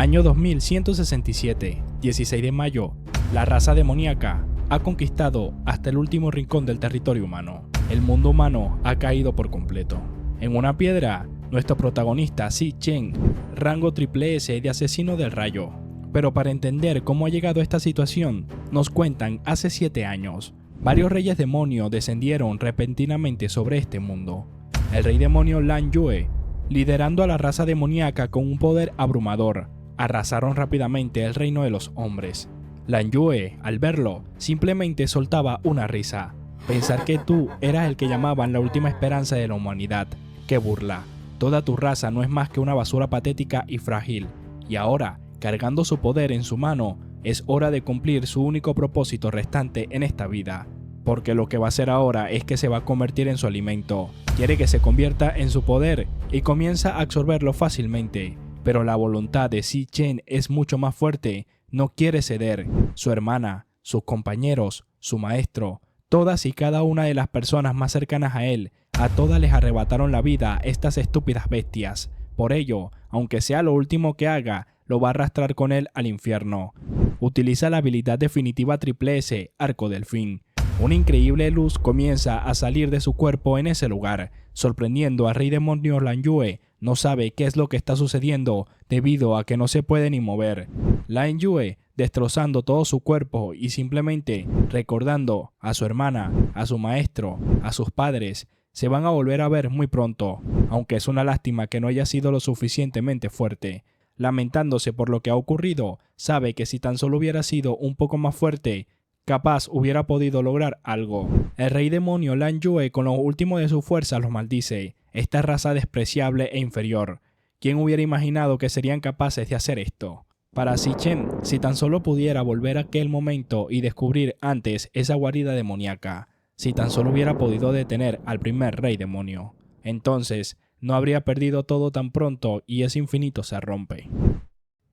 Año 2167, 16 de mayo, la raza demoníaca ha conquistado hasta el último rincón del territorio humano. El mundo humano ha caído por completo. En una piedra, nuestro protagonista Si Chen, rango triple S de asesino del rayo. Pero para entender cómo ha llegado a esta situación, nos cuentan hace 7 años. Varios reyes demonios descendieron repentinamente sobre este mundo. El rey demonio Lan Yue, liderando a la raza demoníaca con un poder abrumador, arrasaron rápidamente el reino de los hombres. Lan Yue, al verlo, simplemente soltaba una risa. Pensar que tú eras el que llamaban la última esperanza de la humanidad. ¡Qué burla! Toda tu raza no es más que una basura patética y frágil. Y ahora, cargando su poder en su mano, es hora de cumplir su único propósito restante en esta vida. Porque lo que va a hacer ahora es que se va a convertir en su alimento. Quiere que se convierta en su poder y comienza a absorberlo fácilmente. Pero la voluntad de Si Chen es mucho más fuerte. No quiere ceder. Su hermana, sus compañeros, su maestro, todas y cada una de las personas más cercanas a él, a todas les arrebataron la vida estas estúpidas bestias. Por ello, aunque sea lo último que haga, lo va a arrastrar con él al infierno. Utiliza la habilidad definitiva triple S, Arco del Fin. Una increíble luz comienza a salir de su cuerpo en ese lugar, sorprendiendo al rey demonio Lan Yue. No sabe qué es lo que está sucediendo debido a que no se puede ni mover. Lan Yue, destrozando todo su cuerpo y simplemente recordando a su hermana, a su maestro, a sus padres, se van a volver a ver muy pronto, aunque es una lástima que no haya sido lo suficientemente fuerte. Lamentándose por lo que ha ocurrido, sabe que si tan solo hubiera sido un poco más fuerte, capaz hubiera podido lograr algo. El rey demonio Lan Yue con lo último de su fuerza los maldice. Esta raza despreciable e inferior. ¿Quién hubiera imaginado que serían capaces de hacer esto? Para Si Chen, si tan solo pudiera volver a aquel momento y descubrir antes esa guarida demoníaca, si tan solo hubiera podido detener al primer rey demonio, entonces no habría perdido todo tan pronto y ese infinito se rompe.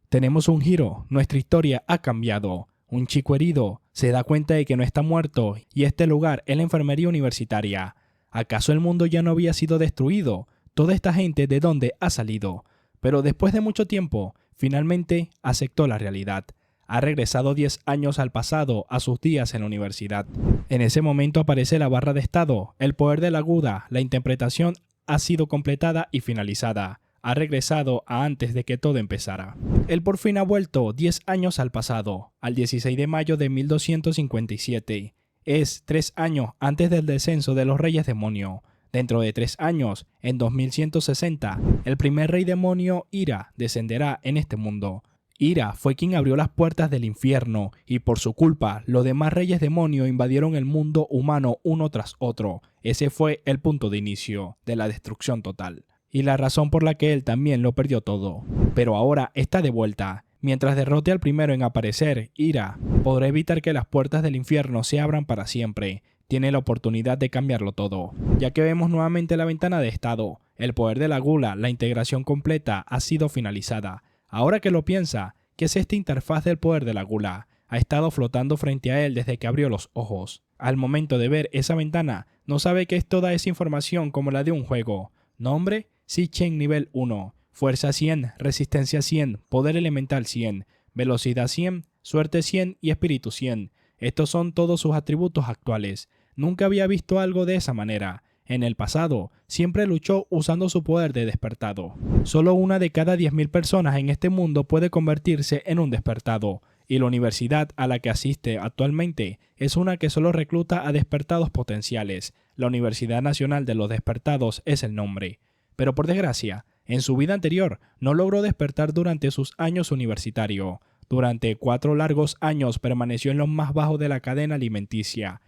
Tenemos un giro, nuestra historia ha cambiado. Un chico herido se da cuenta de que no está muerto y este lugar es la enfermería universitaria. ¿Acaso el mundo ya no había sido destruido? ¿Toda esta gente de dónde ha salido? Pero después de mucho tiempo, finalmente aceptó la realidad. Ha regresado 10 años al pasado, a sus días en la universidad. En ese momento aparece la barra de estado, el poder de la aguda, la interpretación ha sido completada y finalizada. Ha regresado a antes de que todo empezara. Él por fin ha vuelto 10 años al pasado, al 16 de mayo de 1257. Es 3 años antes del descenso de los reyes demonio. Dentro de 3 años, en 2160, el primer rey demonio, Ira, descenderá en este mundo. Ira fue quien abrió las puertas del infierno y por su culpa los demás reyes demonio invadieron el mundo humano uno tras otro. Ese fue el punto de inicio de la destrucción total. Y la razón por la que él también lo perdió todo. Pero ahora está de vuelta. Mientras derrote al primero en aparecer, Ira, podrá evitar que las puertas del infierno se abran para siempre. Tiene la oportunidad de cambiarlo todo, ya que vemos nuevamente la ventana de estado. El poder de la gula, la integración completa, ha sido finalizada. Ahora que lo piensa, ¿qué es esta interfaz del poder de la gula? Ha estado flotando frente a él desde que abrió los ojos. Al momento de ver esa ventana, no sabe que es toda esa información como la de un juego. Nombre: Si Chen nivel 1, fuerza 100, resistencia 100, poder elemental 100, velocidad 100, suerte 100 y espíritu 100. Estos son todos sus atributos actuales. Nunca había visto algo de esa manera. En el pasado, siempre luchó usando su poder de despertado. Solo una de cada 10.000 personas en este mundo puede convertirse en un despertado, y la universidad a la que asiste actualmente es una que solo recluta a despertados potenciales. La Universidad Nacional de los Despertados es el nombre. Pero por desgracia, en su vida anterior no logró despertar durante sus años universitarios. Durante 4 largos años permaneció en lo más bajo de la cadena alimenticia.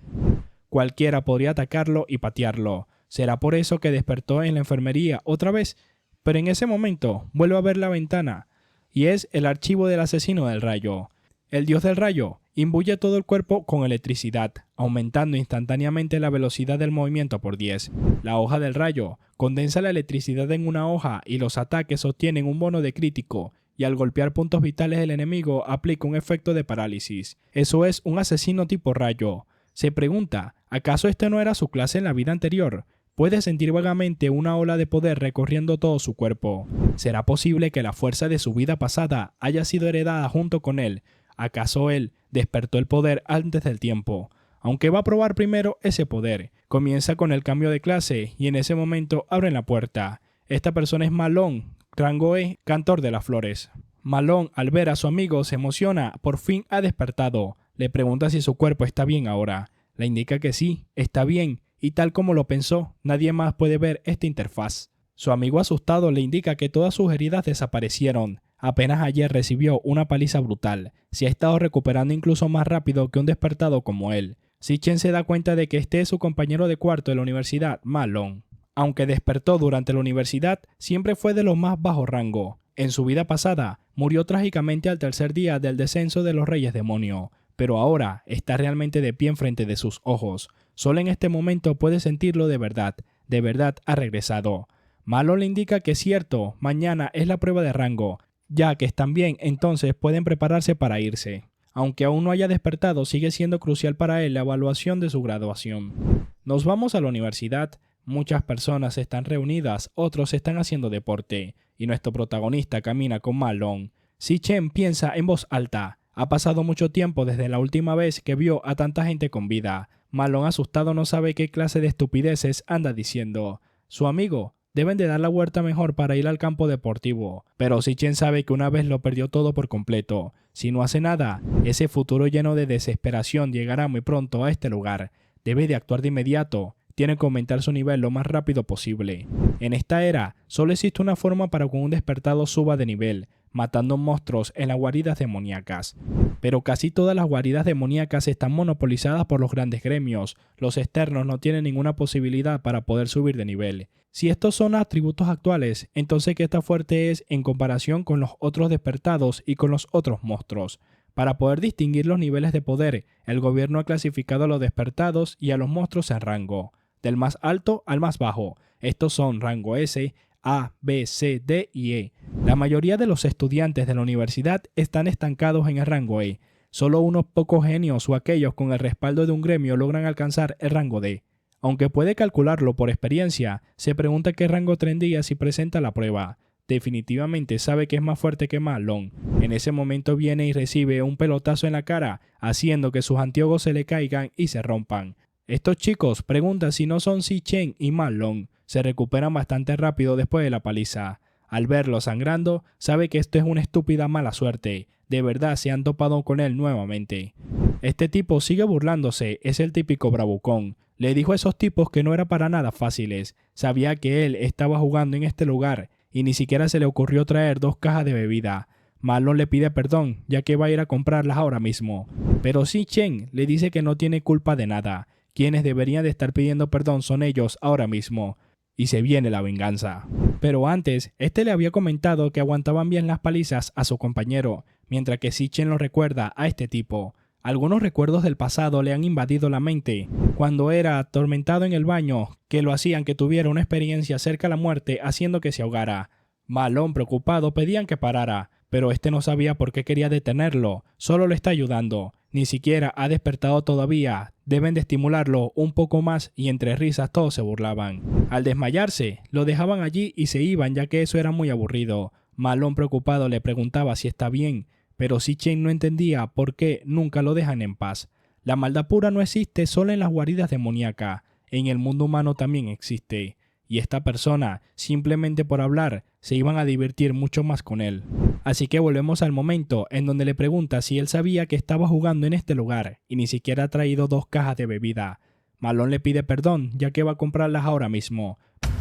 Cualquiera podría atacarlo y patearlo. ¿Será por eso que despertó en la enfermería otra vez? Pero en ese momento vuelve a ver la ventana y es el archivo del asesino del rayo. El dios del rayo imbuye todo el cuerpo con electricidad, aumentando instantáneamente la velocidad del movimiento por 10. La hoja del rayo condensa la electricidad en una hoja y los ataques obtienen un bono de crítico, y al golpear puntos vitales del enemigo aplica un efecto de parálisis. Eso es un asesino tipo rayo. Se pregunta, ¿acaso este no era su clase en la vida anterior? Puede sentir vagamente una ola de poder recorriendo todo su cuerpo. ¿Será posible que la fuerza de su vida pasada haya sido heredada junto con él? ¿Acaso él despertó el poder antes del tiempo? Aunque va a probar primero ese poder. Comienza con el cambio de clase y en ese momento abren la puerta. Esta persona es Malone, rango E, cantor de las flores. Malone, al ver a su amigo, se emociona, por fin ha despertado. Le pregunta si su cuerpo está bien ahora. Le indica que sí, está bien, y tal como lo pensó, nadie más puede ver esta interfaz. Su amigo asustado le indica que todas sus heridas desaparecieron. Apenas ayer recibió una paliza brutal. Se ha estado recuperando incluso más rápido que un despertado como él. Si-Chen se da cuenta de que este es su compañero de cuarto de la universidad, Malone. Aunque despertó durante la universidad, siempre fue de los más bajo rango. En su vida pasada, murió trágicamente al tercer día del descenso de los Reyes Demonio, pero ahora está realmente de pie enfrente de sus ojos. Solo en este momento puede sentirlo de verdad ha regresado. Malone le indica que es cierto, mañana es la prueba de rango, ya que están bien, entonces pueden prepararse para irse. Aunque aún no haya despertado, sigue siendo crucial para él la evaluación de su graduación. Nos vamos a la universidad. Muchas personas están reunidas, otros están haciendo deporte, y nuestro protagonista camina con Malone. Si-Chen piensa en voz alta. Ha pasado mucho tiempo desde la última vez que vio a tanta gente con vida. Malone, asustado, no sabe qué clase de estupideces anda diciendo. Su amigo, deben de dar la vuelta mejor para ir al campo deportivo. Pero Si-Chen sabe que una vez lo perdió todo por completo. Si no hace nada, ese futuro lleno de desesperación llegará muy pronto a este lugar. Debe de actuar de inmediato. Tiene que aumentar su nivel lo más rápido posible. En esta era, solo existe una forma para que un despertado suba de nivel, matando monstruos en las guaridas demoníacas. Pero casi todas las guaridas demoníacas están monopolizadas por los grandes gremios. Los externos no tienen ninguna posibilidad para poder subir de nivel. Si estos son atributos actuales, entonces ¿qué tan fuerte es en comparación con los otros despertados y con los otros monstruos? Para poder distinguir los niveles de poder, el gobierno ha clasificado a los despertados y a los monstruos en rango, del más alto al más bajo. Estos son rango S, A, B, C, D y E. La mayoría de los estudiantes de la universidad están estancados en el rango E. Solo unos pocos genios o aquellos con el respaldo de un gremio logran alcanzar el rango D. Aunque puede calcularlo por experiencia, se pregunta qué rango tendría si presenta la prueba. Definitivamente sabe que es más fuerte que Malone. En ese momento viene y recibe un pelotazo en la cara, haciendo que sus anteojos se le caigan y se rompan. Estos chicos preguntan si no son Si-Chen y Malone. Se recuperan bastante rápido después de la paliza. Al verlo sangrando, sabe que esto es una estúpida mala suerte. De verdad se han topado con él nuevamente. Este tipo sigue burlándose, es el típico bravucón. Le dijo a esos tipos que no era para nada fáciles. Sabía que él estaba jugando en este lugar y ni siquiera se le ocurrió traer 2 cajas de bebida. Malone le pide perdón, ya que va a ir a comprarlas ahora mismo. Pero Si-Chen le dice que no tiene culpa de nada. Quienes deberían de estar pidiendo perdón son ellos ahora mismo. Y se viene la venganza. Pero antes, este le había comentado que aguantaban bien las palizas a su compañero, mientras que Si-Chen lo recuerda a este tipo. Algunos recuerdos del pasado le han invadido la mente, cuando era atormentado en el baño, que lo hacían que tuviera una experiencia cerca a la muerte haciendo que se ahogara. Malone, preocupado, pedían que parara, pero este no sabía por qué quería detenerlo, solo lo está ayudando. Ni siquiera ha despertado todavía, deben de estimularlo un poco más y entre risas todos se burlaban. Al desmayarse, lo dejaban allí y se iban ya que eso era muy aburrido. Malone, preocupado, le preguntaba si está bien, pero Si-Chen no entendía por qué nunca lo dejan en paz. La maldad pura no existe solo en las guaridas demoníacas, en el mundo humano también existe. Y esta persona, simplemente por hablar, se iban a divertir mucho más con él. Así que volvemos al momento en donde le pregunta si él sabía que estaba jugando en este lugar y ni siquiera ha traído 2 cajas de bebida. Malone le pide perdón ya que va a comprarlas ahora mismo.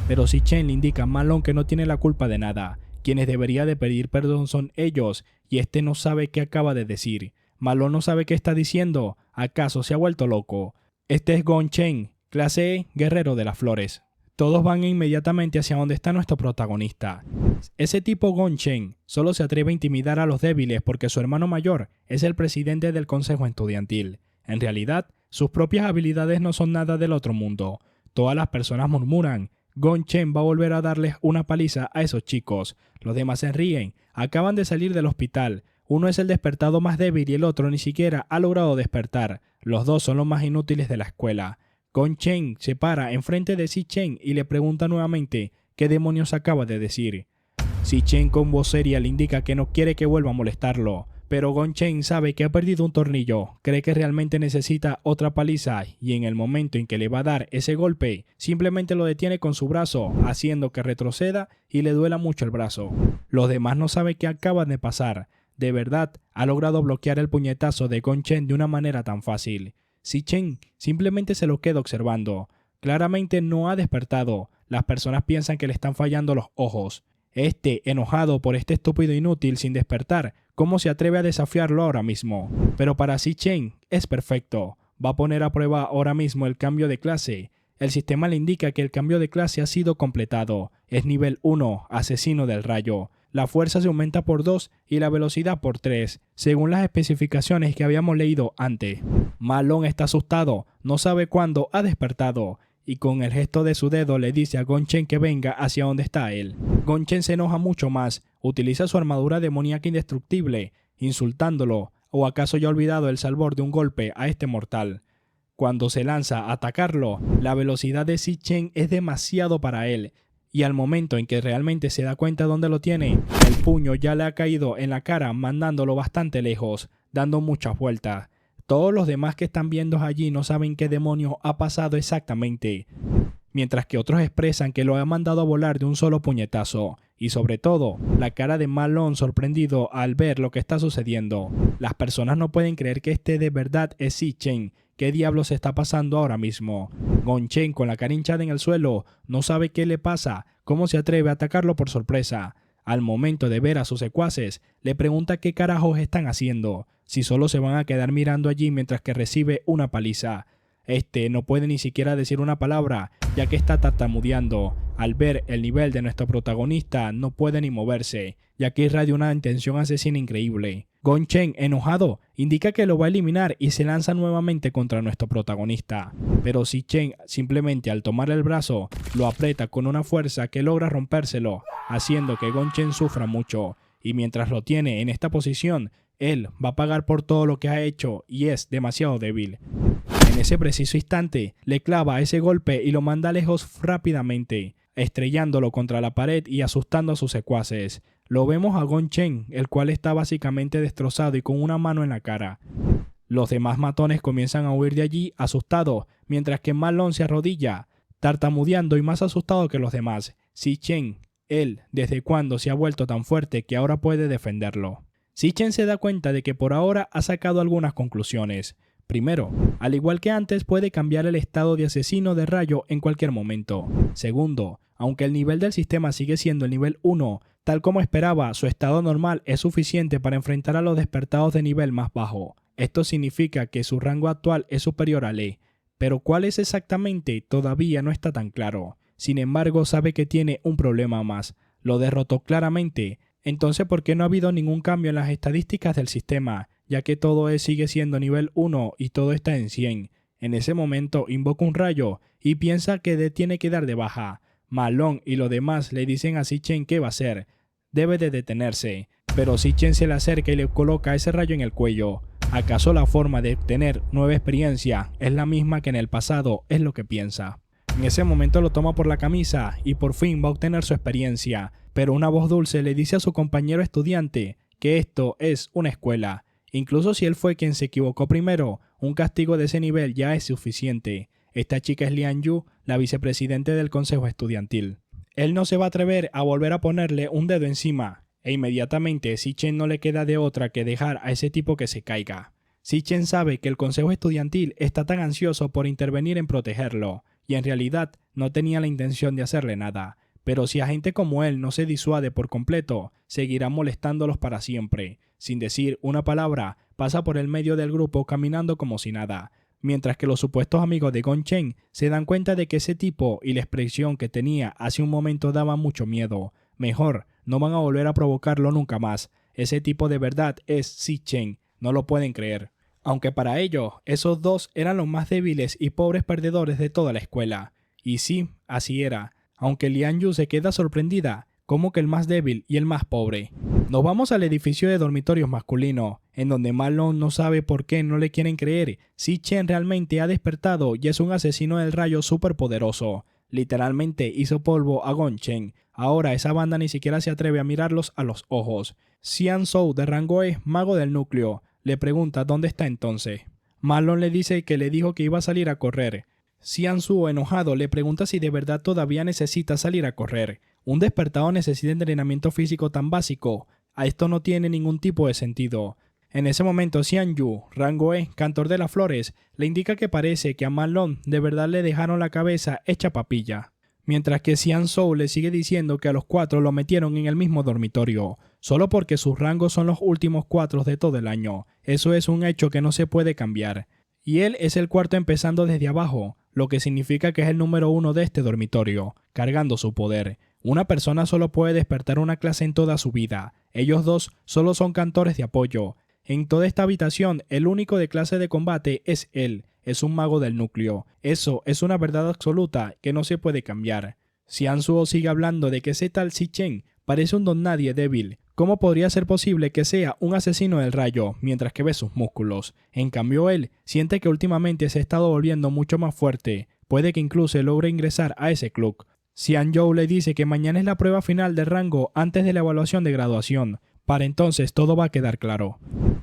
Pero Si-Chen le indica a Malone que no tiene la culpa de nada. Quienes deberían de pedir perdón son ellos y este no sabe qué acaba de decir. Malone no sabe qué está diciendo. ¿Acaso se ha vuelto loco? Este es Gong Chen, clase E, guerrero de las flores. Todos van inmediatamente hacia donde está nuestro protagonista. Ese tipo Gong Chen solo se atreve a intimidar a los débiles porque su hermano mayor es el presidente del consejo estudiantil. En realidad, sus propias habilidades no son nada del otro mundo. Todas las personas murmuran. Gong Chen va a volver a darles una paliza a esos chicos. Los demás se ríen. Acaban de salir del hospital. Uno es el despertado más débil y el otro ni siquiera ha logrado despertar. Los dos son los más inútiles de la escuela. Gon Chen se para enfrente de Si Chen y le pregunta nuevamente qué demonios acaba de decir. Si Chen con voz seria le indica que no quiere que vuelva a molestarlo, pero Gon Chen sabe que ha perdido un tornillo, cree que realmente necesita otra paliza y en el momento en que le va a dar ese golpe, simplemente lo detiene con su brazo, haciendo que retroceda y le duela mucho el brazo. Los demás no saben qué acaba de pasar. De verdad, ha logrado bloquear el puñetazo de Gon Chen de una manera tan fácil. Si Chen simplemente se lo queda observando. Claramente no ha despertado. Las personas piensan que le están fallando los ojos. Enojado por este estúpido inútil sin despertar, ¿cómo se atreve a desafiarlo ahora mismo? Pero para Si Chen es perfecto. Va a poner a prueba ahora mismo el cambio de clase. El sistema le indica que el cambio de clase ha sido completado. Es nivel 1, asesino del rayo. La fuerza se aumenta por 2 y la velocidad por 3, según las especificaciones que habíamos leído antes. Ma Long está asustado, no sabe cuándo ha despertado, y con el gesto de su dedo le dice a Gon Chen que venga hacia donde está él. Gon Chen se enoja mucho más, utiliza su armadura demoníaca indestructible, insultándolo, o acaso ya ha olvidado el sabor de un golpe a este mortal. Cuando se lanza a atacarlo, la velocidad de Si Chen es demasiado para él, y al momento en que realmente se da cuenta dónde lo tiene, el puño ya le ha caído en la cara mandándolo bastante lejos, dando muchas vueltas. Todos los demás que están viendo allí no saben qué demonios ha pasado exactamente, mientras que otros expresan que lo ha mandado a volar de un solo puñetazo, y sobre todo, la cara de Ma Long sorprendido al ver lo que está sucediendo. Las personas no pueden creer que de verdad es Si Chen. ¿Qué diablos está pasando ahora mismo? Gon Chen, con la cara hinchada en el suelo, no sabe qué le pasa, cómo se atreve a atacarlo por sorpresa. Al momento de ver a sus secuaces, le pregunta qué carajos están haciendo, si solo se van a quedar mirando allí mientras que recibe una paliza. No puede ni siquiera decir una palabra, ya que está tartamudeando. Al ver el nivel de nuestro protagonista, no puede ni moverse, ya que irradia una intención asesina increíble. Gon Chen, enojado, indica que lo va a eliminar y se lanza nuevamente contra nuestro protagonista. Pero Si Chen, simplemente al tomar el brazo, lo aprieta con una fuerza que logra rompérselo, haciendo que Gon Chen sufra mucho. Y mientras lo tiene en esta posición, él va a pagar por todo lo que ha hecho y es demasiado débil. En ese preciso instante, le clava ese golpe y lo manda lejos rápidamente, estrellándolo contra la pared y asustando a sus secuaces. Lo vemos a Gon Chen, el cual está básicamente destrozado y con una mano en la cara. Los demás matones comienzan a huir de allí asustados, mientras que Ma Long se arrodilla, tartamudeando y más asustado que los demás. Si Chen, él, ¿desde cuándo se ha vuelto tan fuerte que ahora puede defenderlo? Si Chen se da cuenta de que por ahora ha sacado algunas conclusiones. Primero, al igual que antes, puede cambiar el estado de asesino de rayo en cualquier momento. Segundo, aunque el nivel del sistema sigue siendo el nivel 1, tal como esperaba, su estado normal es suficiente para enfrentar a los despertados de nivel más bajo. Esto significa que su rango actual es superior a Le, pero cuál es exactamente todavía no está tan claro. Sin embargo, sabe que tiene un problema más. Lo derrotó claramente. Entonces, ¿por qué no ha habido ningún cambio en las estadísticas del sistema? Ya que todo sigue siendo nivel 1 y todo está en 100. En ese momento invoca un rayo y piensa que tiene que dar de baja. Ma Long y los demás le dicen a Si Chen qué va a hacer. Debe de detenerse, pero Si Chen se le acerca y le coloca ese rayo en el cuello. ¿Acaso la forma de obtener nueva experiencia es la misma que en el pasado? Es lo que piensa. En ese momento lo toma por la camisa y por fin va a obtener su experiencia, pero una voz dulce le dice a su compañero estudiante que esto es una escuela. Incluso si él fue quien se equivocó primero, un castigo de ese nivel ya es suficiente. Esta chica es Lian Yu, la vicepresidente del consejo estudiantil. Él no se va a atrever a volver a ponerle un dedo encima, e inmediatamente Si Chen no le queda de otra que dejar a ese tipo que se caiga. Si Chen sabe que el consejo estudiantil está tan ansioso por intervenir en protegerlo, y en realidad no tenía la intención de hacerle nada. Pero si a gente como él no se disuade por completo, seguirá molestándolos para siempre. Sin decir una palabra, pasa por el medio del grupo caminando como si nada. Mientras que los supuestos amigos de Gon Chen se dan cuenta de que ese tipo y la expresión que tenía hace un momento daban mucho miedo. Mejor, no van a volver a provocarlo nunca más. Ese tipo de verdad es Si Chen, no lo pueden creer. Aunque para ellos, esos dos eran los más débiles y pobres perdedores de toda la escuela. Y sí, así era. Aunque Lian Yu se queda sorprendida, como que el más débil y el más pobre. Nos vamos al edificio de dormitorios masculino, en donde Marlon no sabe por qué no le quieren creer si Chen realmente ha despertado y es un asesino del rayo superpoderoso. Literalmente hizo polvo a Gon Chen. Ahora esa banda ni siquiera se atreve a mirarlos a los ojos. Xian Zhou de rango E, mago del núcleo, le pregunta dónde está entonces. Marlon le dice que le dijo que iba a salir a correr. Xian Zhou, enojado, le pregunta si de verdad todavía necesita salir a correr. Un despertado necesita entrenamiento físico tan básico. A esto no tiene ningún tipo de sentido. En ese momento Xian Yu, rango E, cantor de las flores, le indica que parece que a Marlon de verdad le dejaron la cabeza hecha papilla. Mientras que Xian Zhou le sigue diciendo que a los 4 lo metieron en el mismo dormitorio, solo porque sus rangos son los últimos 4 de todo el año. Eso es un hecho que no se puede cambiar. Y él es el cuarto empezando desde abajo, lo que significa que es el número 1 de este dormitorio, cargando su poder. Una persona solo puede despertar una clase en toda su vida. Ellos dos solo son cantores de apoyo. En toda esta habitación, el único de clase de combate es él. Es un mago del núcleo. Eso es una verdad absoluta que no se puede cambiar. Xian Zhou sigue hablando de que ese tal Xi Chen parece un don nadie débil. ¿Cómo podría ser posible que sea un asesino del rayo mientras que ve sus músculos? En cambio él siente que últimamente se ha estado volviendo mucho más fuerte. Puede que incluso logre ingresar a ese club. Xian Zhou le dice que mañana es la prueba final de rango antes de la evaluación de graduación. Para entonces todo va a quedar claro.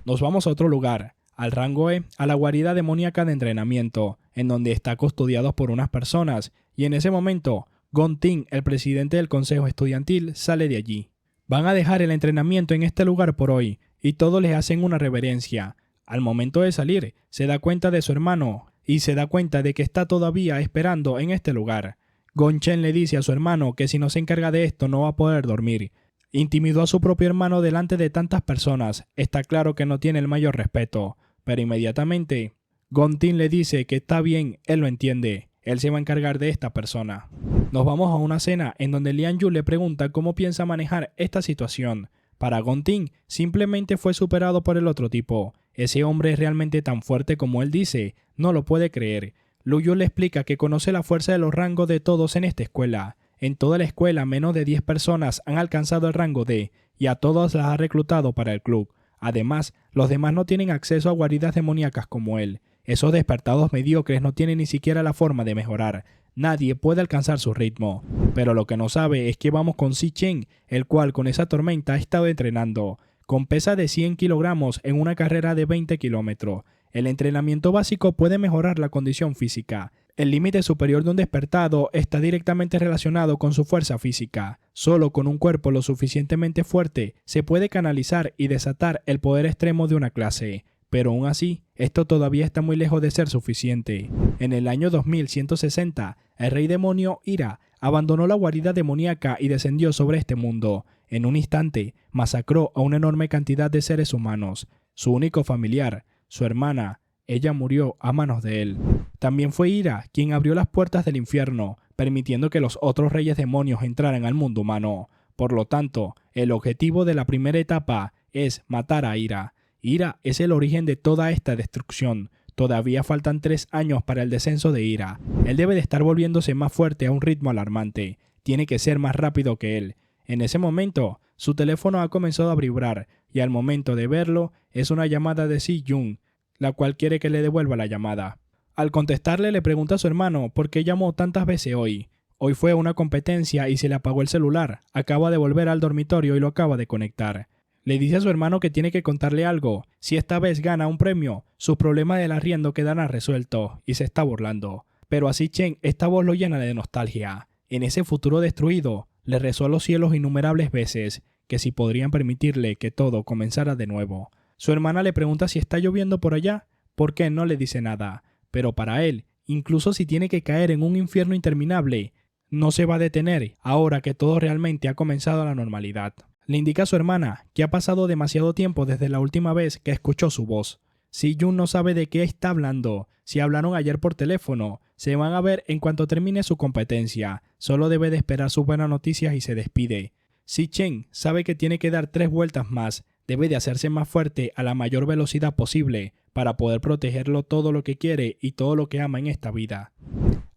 Nos vamos a otro lugar, al rango E, a la guarida demoníaca de entrenamiento, en donde está custodiado por unas personas, y en ese momento, Gon Ting, el presidente del consejo estudiantil, sale de allí. Van a dejar el entrenamiento en este lugar por hoy, y todos les hacen una reverencia. Al momento de salir, se da cuenta de su hermano, y se da cuenta de que está todavía esperando en este lugar. Gon Chen le dice a su hermano que si no se encarga de esto no va a poder dormir. Intimidó a su propio hermano delante de tantas personas. Está claro que no tiene el mayor respeto. Pero inmediatamente, Gon Ting le dice que está bien, él lo entiende. Él se va a encargar de esta persona. Nos vamos a una cena en donde Lian Yu le pregunta cómo piensa manejar esta situación. Para Gon Ting, simplemente fue superado por el otro tipo. Ese hombre es realmente tan fuerte como él dice. No lo puede creer. Lu Yu le explica que conoce la fuerza de los rangos de todos en esta escuela. En toda la escuela menos de 10 personas han alcanzado el rango D y a todas las ha reclutado para el club. Además, los demás no tienen acceso a guaridas demoníacas como él. Esos despertados mediocres no tienen ni siquiera la forma de mejorar. Nadie puede alcanzar su ritmo. Pero lo que no sabe es que vamos con Xi Chen, el cual con esa tormenta ha estado entrenando. Con pesa de 100 kilogramos en una carrera de 20 kilómetros. El entrenamiento básico puede mejorar la condición física. El límite superior de un despertado está directamente relacionado con su fuerza física. Solo con un cuerpo lo suficientemente fuerte se puede canalizar y desatar el poder extremo de una clase. Pero aún así, esto todavía está muy lejos de ser suficiente. En el año 2160, el rey demonio Ira abandonó la guarida demoníaca y descendió sobre este mundo. En un instante, masacró a una enorme cantidad de seres humanos. Su único familiar, su hermana, ella murió a manos de él. También fue Ira quien abrió las puertas del infierno, permitiendo que los otros reyes demonios entraran al mundo humano. Por lo tanto, el objetivo de la primera etapa es matar a Ira. Ira es el origen de toda esta destrucción. Todavía faltan 3 años para el descenso de Ira. Él debe de estar volviéndose más fuerte a un ritmo alarmante. Tiene que ser más rápido que él. En ese momento, su teléfono ha comenzado a vibrar y al momento de verlo es una llamada de Si Jung, la cual quiere que le devuelva la llamada. Al contestarle le pregunta a su hermano por qué llamó tantas veces hoy. Hoy fue a una competencia y se le apagó el celular. Acaba de volver al dormitorio y lo acaba de conectar. Le dice a su hermano que tiene que contarle algo. Si esta vez gana un premio, sus problemas del arriendo quedarán resueltos y se está burlando. Pero a Xi Chen esta voz lo llena de nostalgia. En ese futuro destruido, le rezó a los cielos innumerables veces que si podrían permitirle que todo comenzara de nuevo. Su hermana le pregunta si está lloviendo por allá, porque él no le dice nada. Pero para él, incluso si tiene que caer en un infierno interminable, no se va a detener ahora que todo realmente ha comenzado a la normalidad. Le indica a su hermana que ha pasado demasiado tiempo desde la última vez que escuchó su voz. Si Jun no sabe de qué está hablando, si hablaron ayer por teléfono, se van a ver en cuanto termine su competencia. Solo debe de esperar sus buenas noticias y se despide. Xi Chen sabe que tiene que dar 3 vueltas más. Debe de hacerse más fuerte a la mayor velocidad posible para poder protegerlo todo lo que quiere y todo lo que ama en esta vida.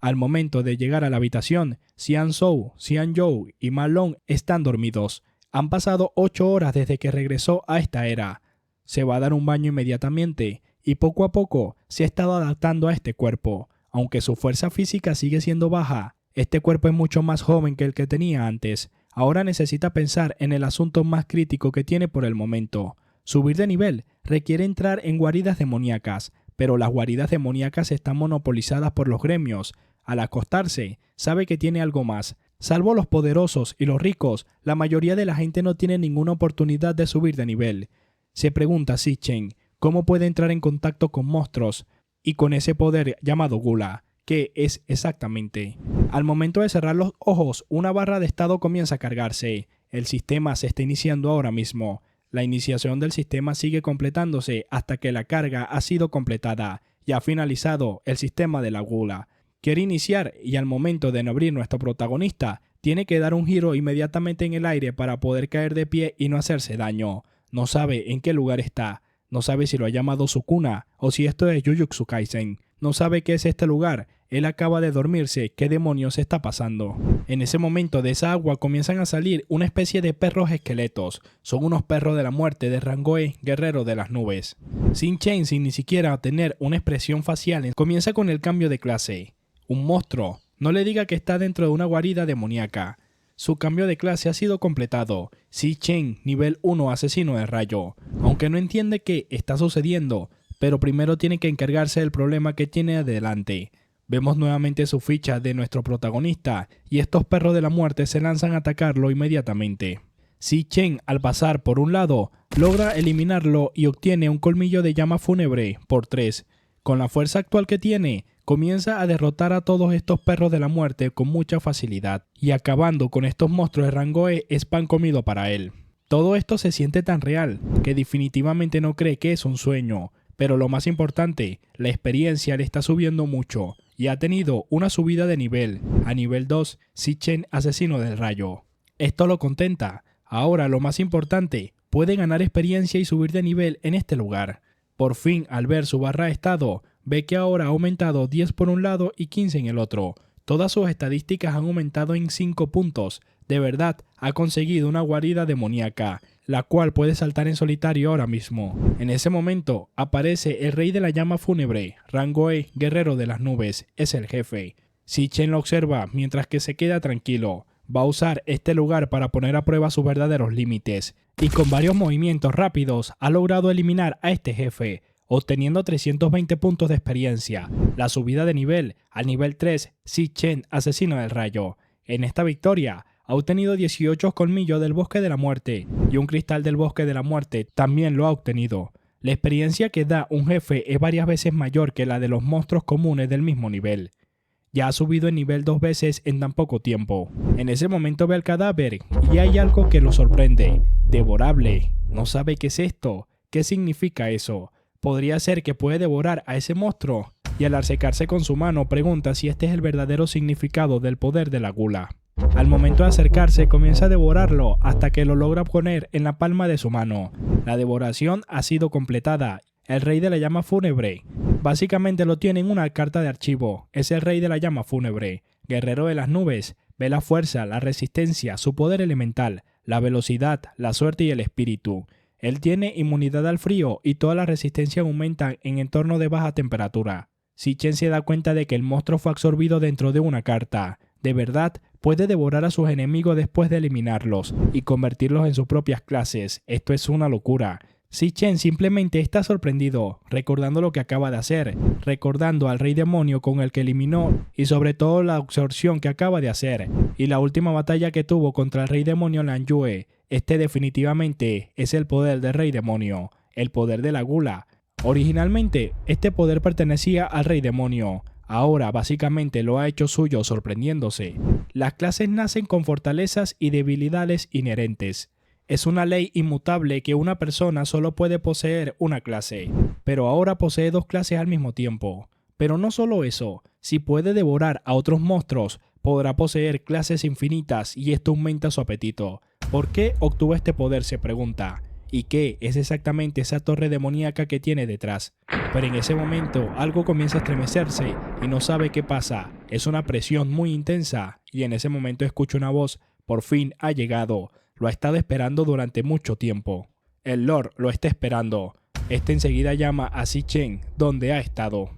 Al momento de llegar a la habitación, Xian Zhou, Xian Yu y Ma Long están dormidos. Han pasado 8 horas desde que regresó a esta era. Se va a dar un baño inmediatamente y poco a poco se ha estado adaptando a este cuerpo. Aunque su fuerza física sigue siendo baja, este cuerpo es mucho más joven que el que tenía antes. Ahora necesita pensar en el asunto más crítico que tiene por el momento. Subir de nivel requiere entrar en guaridas demoníacas, pero las guaridas demoníacas están monopolizadas por los gremios. Al acostarse, sabe que tiene algo más. Salvo los poderosos y los ricos, la mayoría de la gente no tiene ninguna oportunidad de subir de nivel. Se pregunta Zichen cómo puede entrar en contacto con monstruos y con ese poder llamado Gula. ¿Qué es exactamente? Al momento de cerrar los ojos, una barra de estado comienza a cargarse. El sistema se está iniciando ahora mismo. La iniciación del sistema sigue completándose hasta que la carga ha sido completada y ha finalizado el sistema de la Gula. Quiere iniciar y al momento de abrir nuestro protagonista, tiene que dar un giro inmediatamente en el aire para poder caer de pie y no hacerse daño. No sabe en qué lugar está. No sabe si lo ha llamado su cuna o si esto es Jujutsu Kaisen. No sabe qué es este lugar. Él acaba de dormirse. ¿Qué demonios está pasando? En ese momento de esa agua comienzan a salir una especie de perros esqueletos. Son unos perros de la muerte de Rangoe, guerrero de las nubes. Zichen, sin ni siquiera tener una expresión facial, comienza con el cambio de clase. Un monstruo. No le diga que está dentro de una guarida demoníaca. Su cambio de clase ha sido completado. Zichen, nivel 1, asesino de rayo. Aunque no entiende qué está sucediendo, pero primero tiene que encargarse del problema que tiene adelante. Vemos nuevamente su ficha de nuestro protagonista y estos perros de la muerte se lanzan a atacarlo inmediatamente. Zichen, al pasar por un lado, logra eliminarlo y obtiene un colmillo de llama fúnebre por 3. Con la fuerza actual que tiene, comienza a derrotar a todos estos perros de la muerte con mucha facilidad, y acabando con estos monstruos de Rangoe es pan comido para él. Todo esto se siente tan real que definitivamente no cree que es un sueño, pero lo más importante, la experiencia le está subiendo mucho y ha tenido una subida de nivel, a nivel 2, Zichen, asesino del rayo. Esto lo contenta. Ahora lo más importante, puede ganar experiencia y subir de nivel en este lugar. Por fin, al ver su barra de estado, ve que ahora ha aumentado 10 por un lado y 15 en el otro. Todas sus estadísticas han aumentado en 5 puntos. De verdad, ha conseguido una guarida demoníaca, la cual puede saltar en solitario ahora mismo. En ese momento, aparece el rey de la llama fúnebre, Rangoe, guerrero de las nubes, es el jefe. Zichen lo observa mientras que se queda tranquilo. Va a usar este lugar para poner a prueba sus verdaderos límites, y con varios movimientos rápidos ha logrado eliminar a este jefe, obteniendo 320 puntos de experiencia. La subida de nivel al nivel 3, Zichen, asesino del rayo. En esta victoria, ha obtenido 18 colmillos del bosque de la muerte y un cristal del bosque de la muerte también lo ha obtenido. La experiencia que da un jefe es varias veces mayor que la de los monstruos comunes del mismo nivel. Ya ha subido en nivel 2 veces en tan poco tiempo. En ese momento ve el cadáver y hay algo que lo sorprende. Devorable. No sabe qué es esto. ¿Qué significa eso? ¿Podría ser que puede devorar a ese monstruo? Y al acercarse con su mano pregunta si este es el verdadero significado del poder de la gula. Al momento de acercarse comienza a devorarlo hasta que lo logra poner en la palma de su mano. La devoración ha sido completada. El rey de la llama fúnebre. Básicamente lo tiene en una carta de archivo. Es el rey de la llama fúnebre. Guerrero de las nubes. Ve la fuerza, la resistencia, su poder elemental, la velocidad, la suerte y el espíritu. Él tiene inmunidad al frío y toda la resistencia aumenta en entornos de baja temperatura. Zichen se da cuenta de que el monstruo fue absorbido dentro de una carta. De verdad, puede devorar a sus enemigos después de eliminarlos y convertirlos en sus propias clases. Esto es una locura. Zichen simplemente está sorprendido, recordando lo que acaba de hacer, recordando al rey demonio con el que eliminó y sobre todo la absorción que acaba de hacer y la última batalla que tuvo contra el rey demonio Lanyue. Este definitivamente es el poder del rey demonio, el poder de la gula. Originalmente, este poder pertenecía al rey demonio. Ahora básicamente lo ha hecho suyo sorprendiéndose. Las clases nacen con fortalezas y debilidades inherentes. Es una ley inmutable que una persona solo puede poseer una clase, pero ahora posee 2 clases al mismo tiempo. Pero no solo eso, si puede devorar a otros monstruos, podrá poseer clases infinitas y esto aumenta su apetito. ¿Por qué obtuvo este poder?, se pregunta. ¿Y qué es exactamente esa torre demoníaca que tiene detrás? Pero en ese momento algo comienza a estremecerse y no sabe qué pasa. Es una presión muy intensa y en ese momento escucha una voz. Por fin ha llegado. Lo ha estado esperando durante mucho tiempo. El Lord lo está esperando. Este enseguida llama a Zichen donde ha estado.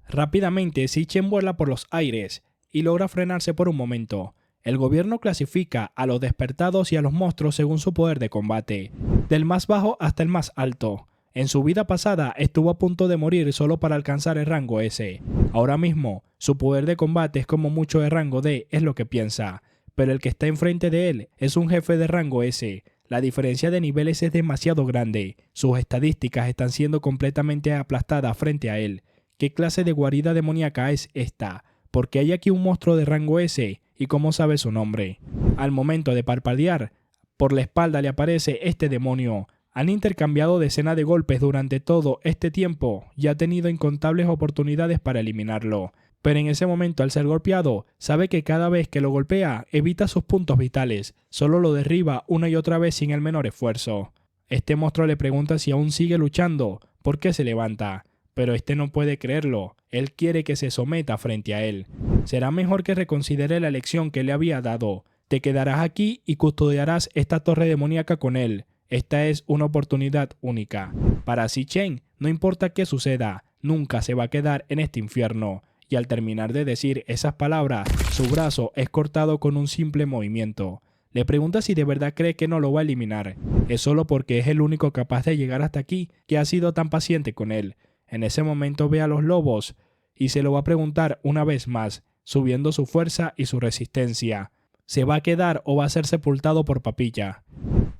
Rápidamente Zichen vuela por los aires y logra frenarse por un momento. El gobierno clasifica a los despertados y a los monstruos según su poder de combate, del más bajo hasta el más alto. En su vida pasada estuvo a punto de morir solo para alcanzar el rango S. Ahora mismo, su poder de combate es como mucho de rango D, es lo que piensa. Pero el que está enfrente de él es un jefe de rango S. La diferencia de niveles es demasiado grande. Sus estadísticas están siendo completamente aplastadas frente a él. ¿Qué clase de guarida demoníaca es esta? ¿Por qué hay aquí un monstruo de rango S? ¿Y cómo sabe su nombre? Al momento de parpadear, por la espalda le aparece este demonio. Han intercambiado decenas de golpes durante todo este tiempo y ha tenido incontables oportunidades para eliminarlo. Pero en ese momento, al ser golpeado, sabe que cada vez que lo golpea, evita sus puntos vitales, solo lo derriba una y otra vez sin el menor esfuerzo. Este monstruo le pregunta si aún sigue luchando, por qué se levanta, pero este no puede creerlo, él quiere que se someta frente a él. Será mejor que reconsidere la elección que le había dado. Te quedarás aquí y custodiarás esta torre demoníaca con él. Esta es una oportunidad única. Para Zichen, no importa qué suceda, nunca se va a quedar en este infierno. Y al terminar de decir esas palabras, su brazo es cortado con un simple movimiento. Le pregunta si de verdad cree que no lo va a eliminar. Es solo porque es el único capaz de llegar hasta aquí que ha sido tan paciente con él. En ese momento ve a los lobos y se lo va a preguntar una vez más, subiendo su fuerza y su resistencia. ¿Se va a quedar o va a ser sepultado por Papilla?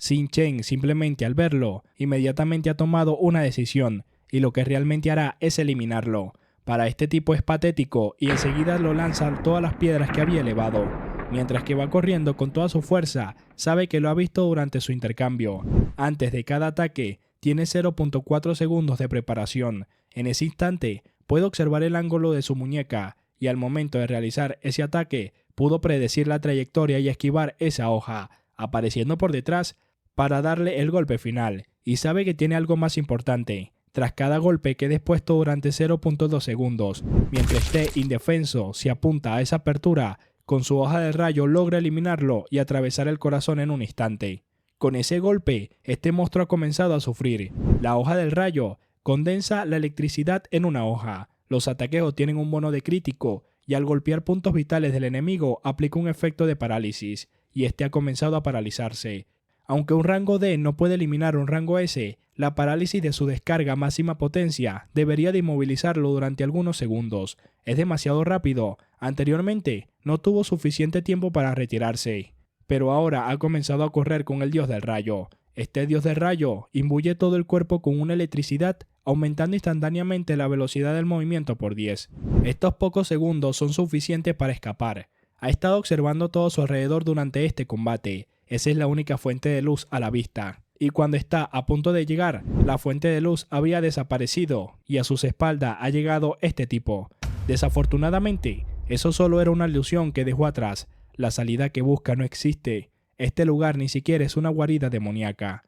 Zichen, simplemente al verlo, inmediatamente ha tomado una decisión y lo que realmente hará es eliminarlo. Para este tipo es patético y enseguida lo lanza todas las piedras que había elevado. Mientras que va corriendo con toda su fuerza, sabe que lo ha visto durante su intercambio. Antes de cada ataque, tiene 0.4 segundos de preparación. En ese instante, puede observar el ángulo de su muñeca y al momento de realizar ese ataque, pudo predecir la trayectoria y esquivar esa hoja, apareciendo por detrás para darle el golpe final. Y sabe que tiene algo más importante. Tras cada golpe quede expuesto durante 0.2 segundos. Mientras esté indefenso, si apunta a esa apertura, con su hoja de rayo logra eliminarlo y atravesar el corazón en un instante. Con ese golpe, este monstruo ha comenzado a sufrir. La hoja del rayo condensa la electricidad en una hoja. Los ataques obtienen un bono de crítico y al golpear puntos vitales del enemigo aplica un efecto de parálisis y este ha comenzado a paralizarse. Aunque un rango D no puede eliminar un rango S, la parálisis de su descarga a máxima potencia debería de inmovilizarlo durante algunos segundos. Es demasiado rápido. Anteriormente no tuvo suficiente tiempo para retirarse, pero ahora ha comenzado a correr con el dios del rayo. Este dios del rayo imbuye todo el cuerpo con una electricidad, aumentando instantáneamente la velocidad del movimiento por 10. Estos pocos segundos son suficientes para escapar. Ha estado observando todo su alrededor durante este combate. Esa es la única fuente de luz a la vista. Y cuando está a punto de llegar, la fuente de luz había desaparecido y a sus espaldas ha llegado este tipo. Desafortunadamente, eso solo era una ilusión que dejó atrás. La salida que busca no existe. Este lugar ni siquiera es una guarida demoníaca.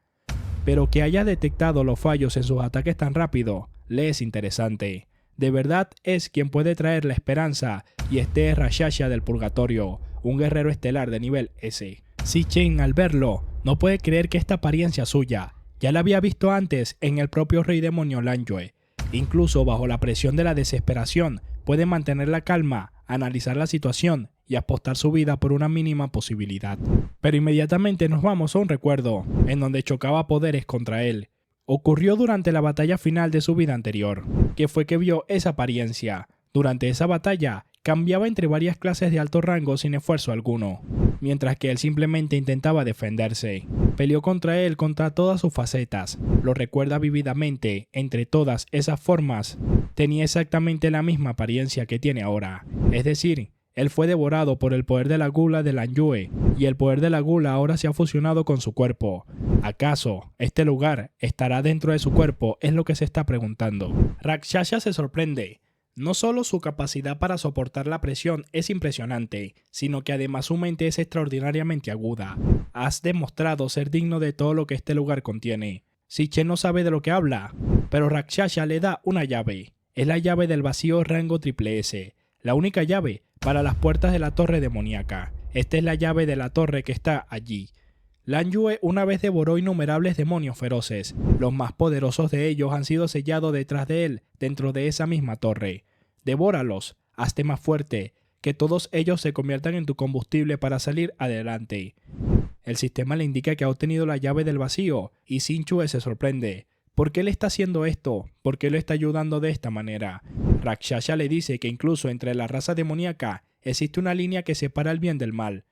Pero que haya detectado los fallos en sus ataques tan rápido, le es interesante. De verdad es quien puede traer la esperanza y este es Rakshasa del Purgatorio, un guerrero estelar de nivel S. Zichen al verlo, no puede creer que esta apariencia suya. Ya la había visto antes en el propio rey demonio Lanyue. Incluso bajo la presión de la desesperación, puede mantener la calma, analizar la situación y apostar su vida por una mínima posibilidad. Pero inmediatamente nos vamos a un recuerdo, en donde chocaba poderes contra él. Ocurrió durante la batalla final de su vida anterior, que fue que vio esa apariencia. Durante esa batalla, cambiaba entre varias clases de alto rango sin esfuerzo alguno, mientras que él simplemente intentaba defenderse. Peleó contra él contra todas sus facetas, lo recuerda vividamente, entre todas esas formas, tenía exactamente la misma apariencia que tiene ahora, es decir, él fue devorado por el poder de la gula de Lanyue, y el poder de la gula ahora se ha fusionado con su cuerpo. ¿Acaso este lugar estará dentro de su cuerpo? Es lo que se está preguntando. Rakshasa se sorprende. No solo su capacidad para soportar la presión es impresionante, sino que además su mente es extraordinariamente aguda. Has demostrado ser digno de todo lo que este lugar contiene. Zichen no sabe de lo que habla, pero Rakshasa le da una llave. Es la llave del vacío rango triple S, la única llave para las puertas de la torre demoníaca. Esta es la llave de la torre que está allí. Lan Yue una vez devoró innumerables demonios feroces. Los más poderosos de ellos han sido sellados detrás de él, dentro de esa misma torre. Devóralos, hazte más fuerte, que todos ellos se conviertan en tu combustible para salir adelante. El sistema le indica que ha obtenido la llave del vacío, y Xin Chue se sorprende. ¿Por qué le está haciendo esto? ¿Por qué lo está ayudando de esta manera? Rakshasha le dice que incluso entre la raza demoníaca existe una línea que separa el bien del mal.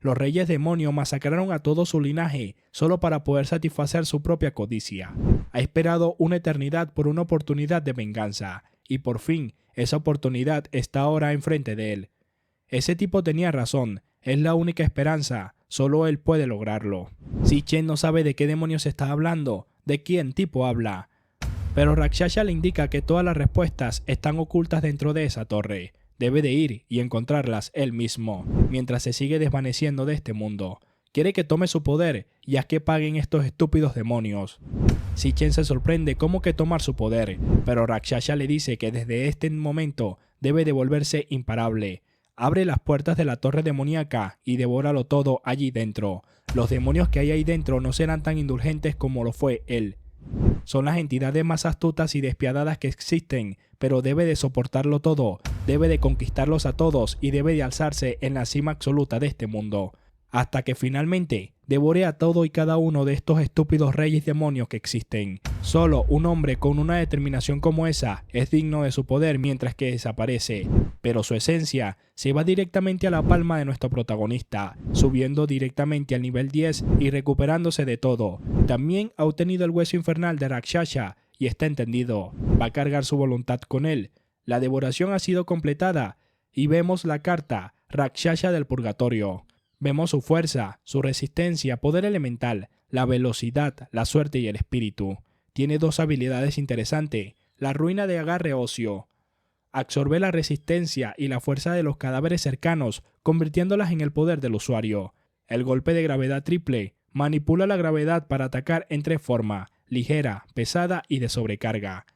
Los reyes demonios masacraron a todo su linaje solo para poder satisfacer su propia codicia. Ha esperado una eternidad por una oportunidad de venganza, y por fin esa oportunidad está ahora enfrente de él. Ese tipo tenía razón, es la única esperanza, solo él puede lograrlo. Zichen no sabe de qué demonios está hablando, de quién tipo habla, pero Rakshasha le indica que todas las respuestas están ocultas dentro de esa torre. Debe de ir y encontrarlas él mismo, mientras se sigue desvaneciendo de este mundo. Quiere que tome su poder y haz que paguen estos estúpidos demonios. Zichen se sorprende cómo que tomar su poder, pero Rakshasha le dice que desde este momento debe de volverse imparable. Abre las puertas de la torre demoníaca y devóralo todo allí dentro. Los demonios que hay ahí dentro no serán tan indulgentes como lo fue él. Son las entidades más astutas y despiadadas que existen, pero debe de soportarlo todo, debe de conquistarlos a todos y debe de alzarse en la cima absoluta de este mundo, hasta que finalmente devore a todo y cada uno de estos estúpidos reyes demonios que existen. Solo un hombre con una determinación como esa es digno de su poder mientras que desaparece, pero su esencia se va directamente a la palma de nuestro protagonista, subiendo directamente al nivel 10 y recuperándose de todo. También ha obtenido el hueso infernal de Rakshasha y está entendido, va a cargar su voluntad con él. La devoración ha sido completada y vemos la carta Rakshasha del Purgatorio. Vemos su fuerza, su resistencia, poder elemental, la velocidad, la suerte y el espíritu. Tiene dos habilidades interesantes, la ruina de agarre óseo. Absorbe la resistencia y la fuerza de los cadáveres cercanos, convirtiéndolas en el poder del usuario. El golpe de gravedad triple, manipula la gravedad para atacar en tres formas, ligera, pesada y de sobrecarga.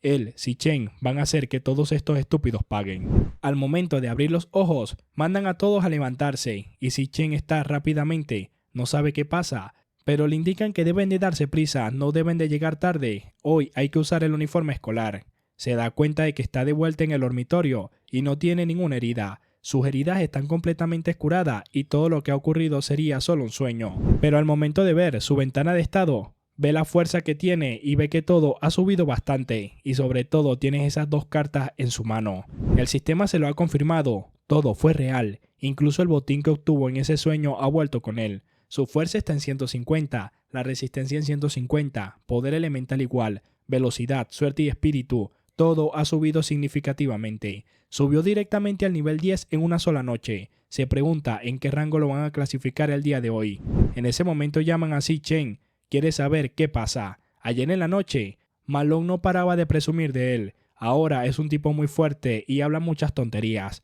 Él, Zichen, van a hacer que todos estos estúpidos paguen. Al momento de abrir los ojos, mandan a todos a levantarse, y Zichen está rápidamente, no sabe qué pasa, pero le indican que deben de darse prisa, no deben de llegar tarde, hoy hay que usar el uniforme escolar. Se da cuenta de que está de vuelta en el dormitorio, y no tiene ninguna herida. Sus heridas están completamente curadas, y todo lo que ha ocurrido sería solo un sueño. Pero al momento de ver su ventana de estado, ve la fuerza que tiene y ve que todo ha subido bastante y sobre todo tiene esas dos cartas en su mano. El sistema se lo ha confirmado, todo fue real, incluso el botín que obtuvo en ese sueño ha vuelto con él. Su fuerza está en 150, la resistencia en 150, poder elemental igual, velocidad, suerte y espíritu, todo ha subido significativamente. Subió directamente al nivel 10 en una sola noche. Se pregunta en qué rango lo van a clasificar el día de hoy. En ese momento llaman a Zichen. Quiere saber qué pasa. Ayer en la noche, Ma Long no paraba de presumir de él. Ahora es un tipo muy fuerte y habla muchas tonterías.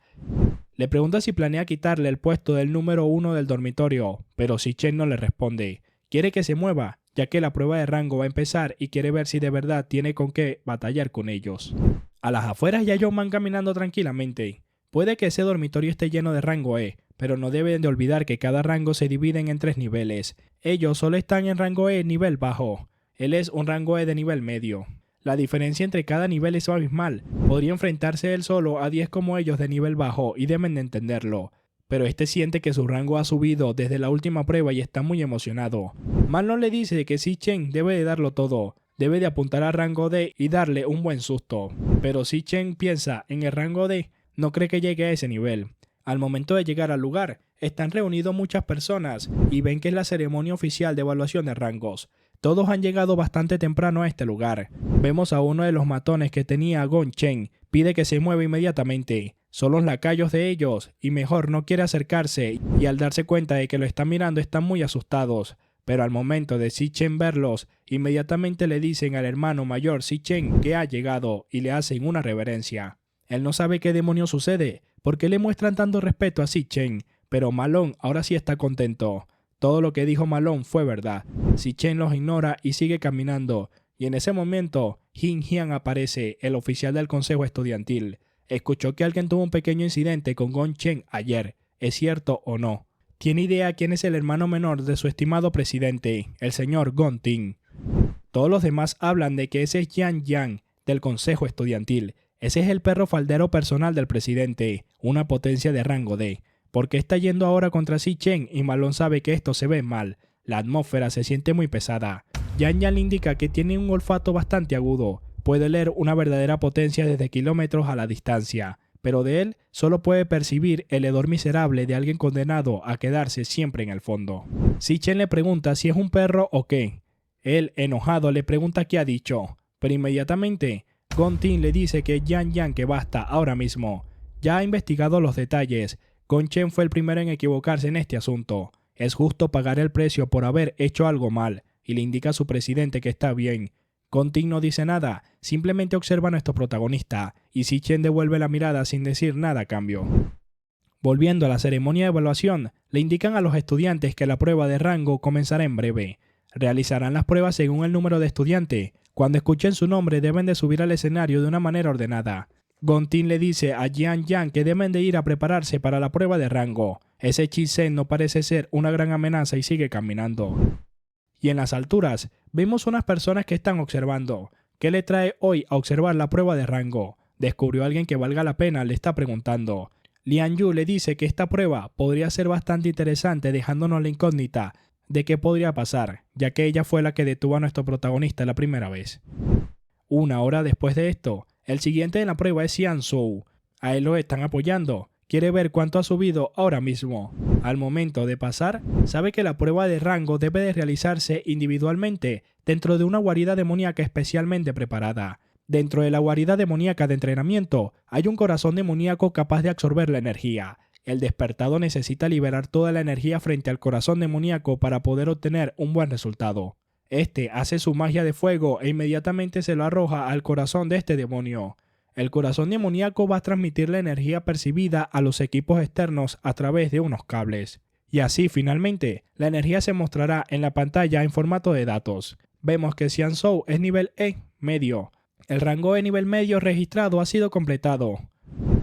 Le pregunta si planea quitarle el puesto del número 1 del dormitorio, pero Zichen no le responde. Quiere que se mueva, ya que la prueba de rango va a empezar y quiere ver si de verdad tiene con qué batallar con ellos. A las afueras ya ellos van caminando tranquilamente. Puede que ese dormitorio esté lleno de rango E, pero no deben de olvidar que cada rango se divide en 3 niveles. Ellos solo están en rango E nivel bajo. Él es un rango E de nivel medio. La diferencia entre cada nivel es abismal. Podría enfrentarse él solo a 10 como ellos de nivel bajo y deben de entenderlo. Pero este siente que su rango ha subido desde la última prueba y está muy emocionado. Ma Long le dice que Zichen debe de darlo todo. Debe de apuntar al rango D y darle un buen susto. Pero Zichen piensa en el rango D. No cree que llegue a ese nivel. Al momento de llegar al lugar, están reunidos muchas personas y ven que es la ceremonia oficial de evaluación de rangos. Todos han llegado bastante temprano a este lugar. Vemos a uno de los matones que tenía a Gong Chen. Pide que se mueva inmediatamente. Son los lacayos de ellos y mejor no quiere acercarse y al darse cuenta de que lo están mirando están muy asustados. Pero al momento de Zichen verlos, inmediatamente le dicen al hermano mayor Zichen que ha llegado y le hacen una reverencia. Él no sabe qué demonios sucede, por qué le muestran tanto respeto a Zichen, pero Ma Long ahora sí está contento. Todo lo que dijo Ma Long fue verdad. Zichen los ignora y sigue caminando, y en ese momento, Jin Jian aparece, el oficial del consejo estudiantil. Escuchó que alguien tuvo un pequeño incidente con Gong Chen ayer. ¿Es cierto o no? tiene idea quién es el hermano menor de su estimado presidente, el señor Gon Ting. Todos los demás hablan de que ese es Yang Yang del Consejo Estudiantil. Ese es el perro faldero personal del presidente, una potencia de rango D. ¿Por qué está yendo ahora contra Xi Chen? Y Malone sabe que esto se ve mal. La atmósfera se siente muy pesada. Yang Yang le indica que tiene un olfato bastante agudo. Puede leer una verdadera potencia desde kilómetros a la distancia, pero de él solo puede percibir el hedor miserable de alguien condenado a quedarse siempre en el fondo. Xi Chen le pregunta si es un perro o qué. Él, enojado, le pregunta qué ha dicho, pero inmediatamente Gon Ting le dice que Yang Yang que basta ahora mismo. Ya ha investigado los detalles. Gon Chen fue el primero en equivocarse en este asunto. Es justo pagar el precio por haber hecho algo mal, y le indica a su presidente que está bien. Gon Ting no dice nada, simplemente observa a nuestro protagonista, y Xi Chen devuelve la mirada sin decir nada a cambio. Volviendo a la ceremonia de evaluación, le indican a los estudiantes que la prueba de rango comenzará en breve. Realizarán las pruebas según el número de estudiante. Cuando escuchen su nombre deben de subir al escenario de una manera ordenada. Gon Ting le dice a Yang Yang que deben de ir a prepararse para la prueba de rango. Ese Chi-Sen no parece ser una gran amenaza y sigue caminando. Y en las alturas, vemos unas personas que están observando. ¿Qué le trae hoy a observar la prueba de rango? ¿Descubrió alguien que valga la pena? Le está preguntando. Lian Yu le dice que esta prueba podría ser bastante interesante, dejándonos la incógnita de qué podría pasar, ya que ella fue la que detuvo a nuestro protagonista la primera vez. Una hora después de esto, el siguiente en la prueba es Xian Zhou. A él lo están apoyando. Quiere ver cuánto ha subido ahora mismo. Al momento de pasar, sabe que la prueba de rango debe de realizarse individualmente dentro de una guarida demoníaca especialmente preparada. Dentro de la guarida demoníaca de entrenamiento hay un corazón demoníaco capaz de absorber la energía. El despertado necesita liberar toda la energía frente al corazón demoníaco para poder obtener un buen resultado. Este hace su magia de fuego e inmediatamente se lo arroja al corazón de este demonio. El corazón demoníaco va a transmitir la energía percibida a los equipos externos a través de unos cables. Y así finalmente, la energía se mostrará en la pantalla en formato de datos. Vemos que Xian Zhou es nivel E, medio. El rango de nivel medio registrado ha sido completado,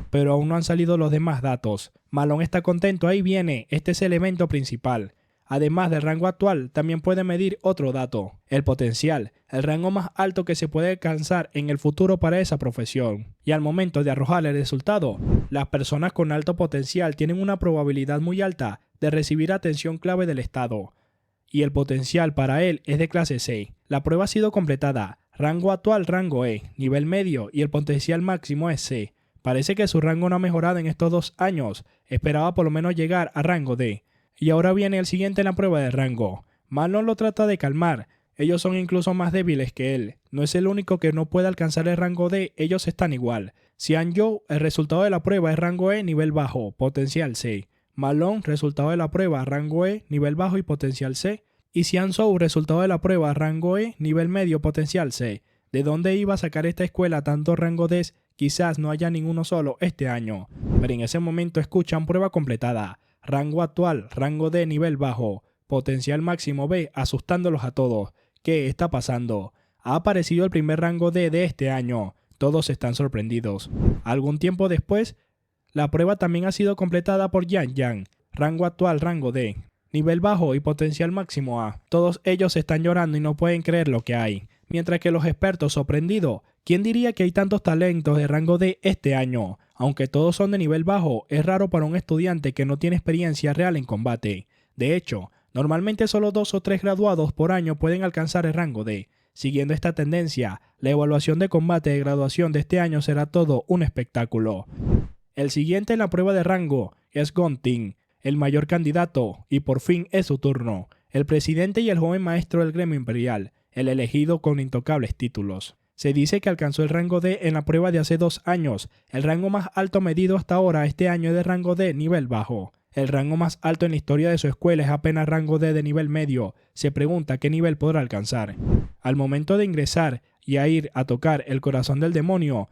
pero aún no han salido los demás datos. Malone está contento, ahí viene, este es el evento principal. Además del rango actual, también puede medir otro dato, el potencial, el rango más alto que se puede alcanzar en el futuro para esa profesión. Y al momento de arrojar el resultado, las personas con alto potencial tienen una probabilidad muy alta de recibir atención clave del Estado. Y el potencial para él es de clase C. La prueba ha sido completada. Rango actual, rango E, nivel medio y el potencial máximo es C. Parece que su rango no ha mejorado en estos 2 años. Esperaba por lo menos llegar a rango D. Y ahora viene el siguiente en la prueba de rango. Malone lo trata de calmar. Ellos son incluso más débiles que él. No es el único que no puede alcanzar el rango D, ellos están igual. Xian Zhou, el resultado de la prueba es rango E, nivel bajo, potencial C. Malone, resultado de la prueba, rango E, nivel bajo y potencial C. Y Xian Zhou, resultado de la prueba, rango E, nivel medio, potencial C. ¿De dónde iba a sacar esta escuela tanto rango D? Quizás no haya ninguno solo este año. Pero en ese momento escuchan prueba completada. Rango actual, rango D, nivel bajo. Potencial máximo B, asustándolos a todos. ¿Qué está pasando? Ha aparecido el primer rango D de este año. Todos están sorprendidos. Algún tiempo después, la prueba también ha sido completada por Yang Yang. Rango actual, rango D. Nivel bajo y potencial máximo A. Todos ellos están llorando y no pueden creer lo que hay. Mientras que los expertos sorprendidos, ¿quién diría que hay tantos talentos de rango D este año? Aunque todos son de nivel bajo, es raro para un estudiante que no tiene experiencia real en combate. De hecho, normalmente solo 2 o 3 graduados por año pueden alcanzar el rango D. Siguiendo esta tendencia, la evaluación de combate de graduación de este año será todo un espectáculo. El siguiente en la prueba de rango es Gon Ting, el mayor candidato, y por fin es su turno. El presidente y el joven maestro del gremio imperial, el elegido con intocables títulos. Se dice que alcanzó el rango D en la prueba de hace 2 años. El rango más alto medido hasta ahora este año es de rango D nivel bajo. El rango más alto en la historia de su escuela es apenas rango D de nivel medio. Se pregunta qué nivel podrá alcanzar. Al momento de ingresar y a ir a tocar el corazón del demonio,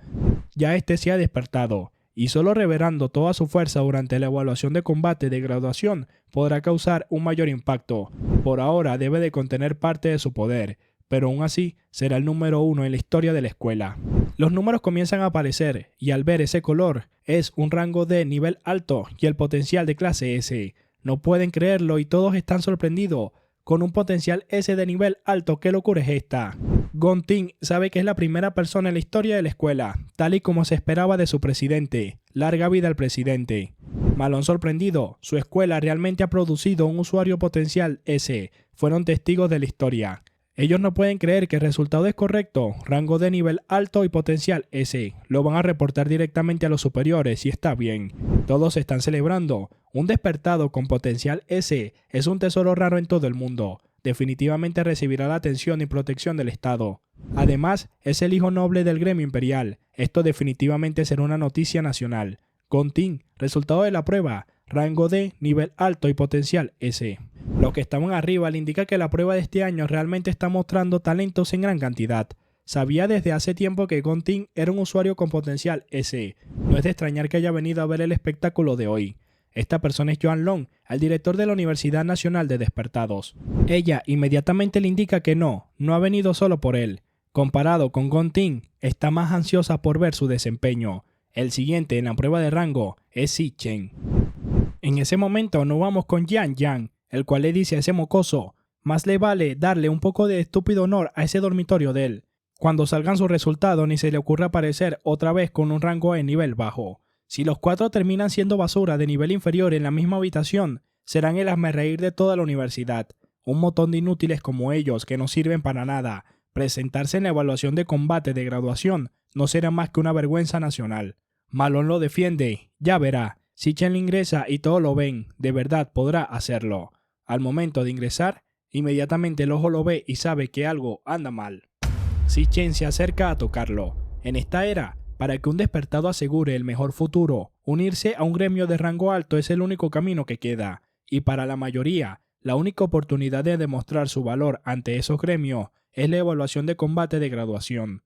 ya este se ha despertado. Y solo revelando toda su fuerza durante la evaluación de combate de graduación podrá causar un mayor impacto. Por ahora debe de contener parte de su poder, pero aún así será el número 1 en la historia de la escuela. Los números comienzan a aparecer y al ver ese color es un rango de nivel alto y el potencial de clase S. No pueden creerlo y todos están sorprendidos. Con un potencial S de nivel alto, ¿qué locura es esta? Gon Ting sabe que es la primera persona en la historia de la escuela, tal y como se esperaba de su presidente. Larga vida al presidente. Malone sorprendido, su escuela realmente ha producido un usuario potencial S. Fueron testigos de la historia. Ellos no pueden creer que el resultado es correcto, rango de nivel alto y potencial S. Lo van a reportar directamente a los superiores y está bien. Todos están celebrando. Un despertado con potencial S es un tesoro raro en todo el mundo. Definitivamente recibirá la atención y protección del Estado. Además, es el hijo noble del gremio imperial. Esto definitivamente será una noticia nacional. Gon Ting, resultado de la prueba, rango D, nivel alto y potencial S. Los que estaban arriba le indica que la prueba de este año realmente está mostrando talentos en gran cantidad. Sabía desde hace tiempo que Gon Ting era un usuario con potencial S. No es de extrañar que haya venido a ver el espectáculo de hoy. Esta persona es Joan Long, el director de la Universidad Nacional de Despertados. Ella inmediatamente le indica que no ha venido solo por él. Comparado con Gon Ting, está más ansiosa por ver su desempeño. El siguiente en la prueba de rango es Zichen. En ese momento nos vamos con Yan Yan, el cual le dice a ese mocoso, más le vale darle un poco de estúpido honor a ese dormitorio de él. Cuando salgan sus resultados ni se le ocurra aparecer otra vez con un rango de nivel bajo. Si los 4 terminan siendo basura de nivel inferior en la misma habitación, serán el hazmerreír de toda la universidad. Un montón de inútiles como ellos que no sirven para nada. Presentarse en la evaluación de combate de graduación no será más que una vergüenza nacional. Malone lo defiende, ya verá. Si Chen ingresa y todos lo ven, de verdad podrá hacerlo. Al momento de ingresar, inmediatamente el ojo lo ve y sabe que algo anda mal. Si Chen se acerca a tocarlo. En esta era, para que un despertado asegure el mejor futuro, unirse a un gremio de rango alto es el único camino que queda. Y para la mayoría, la única oportunidad de demostrar su valor ante esos gremios es la evaluación de combate de graduación.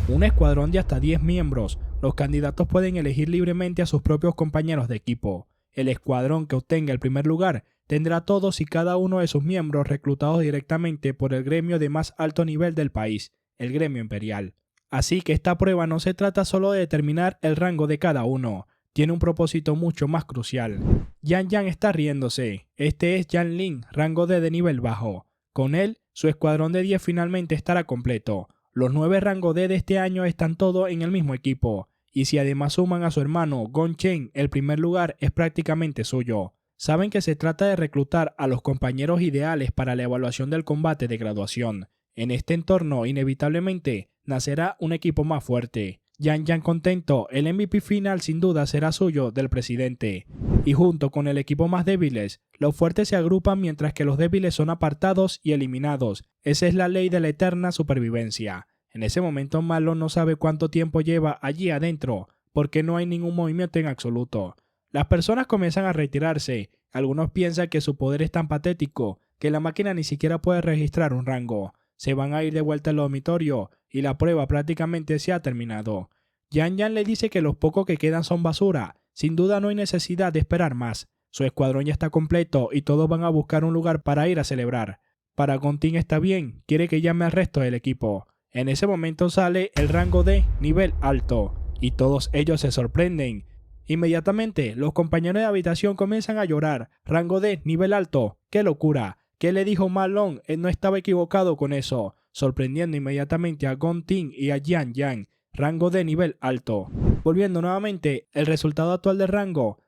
Un escuadrón de hasta 10 miembros, los candidatos pueden elegir libremente a sus propios compañeros de equipo. El escuadrón que obtenga el primer lugar tendrá todos y cada uno de sus miembros reclutados directamente por el gremio de más alto nivel del país, el gremio imperial. Así que esta prueba no se trata solo de determinar el rango de cada uno, tiene un propósito mucho más crucial. Yan Yan está riéndose. Este es Yan Lin, rango D de nivel bajo. Con él, su escuadrón de 10 finalmente estará completo. Los 9 rango D de este año están todos en el mismo equipo. Y si además suman a su hermano Gon Chen, el primer lugar es prácticamente suyo. Saben que se trata de reclutar a los compañeros ideales para la evaluación del combate de graduación. En este entorno, inevitablemente, nacerá un equipo más fuerte. Yan Yan contento, el MVP final sin duda será suyo del presidente. Y junto con el equipo más débiles, los fuertes se agrupan mientras que los débiles son apartados y eliminados. Esa es la ley de la eterna supervivencia. En ese momento Malone no sabe cuánto tiempo lleva allí adentro, porque no hay ningún movimiento en absoluto. Las personas comienzan a retirarse. Algunos piensan que su poder es tan patético que la máquina ni siquiera puede registrar un rango. Se van a ir de vuelta al dormitorio y la prueba prácticamente se ha terminado. Yan Yan le dice que los pocos que quedan son basura. Sin duda no hay necesidad de esperar más. Su escuadrón ya está completo y todos van a buscar un lugar para ir a celebrar. Para Gon Ting está bien, quiere que llame al resto del equipo. En ese momento sale el rango de nivel alto y todos ellos se sorprenden. Inmediatamente los compañeros de habitación comienzan a llorar. Rango de nivel alto, ¡qué locura! ¿Qué le dijo Malone? Él no estaba equivocado con eso, sorprendiendo inmediatamente a Gon Ting y a Yan Yan. Rango de nivel alto. Volviendo nuevamente, el resultado actual de rango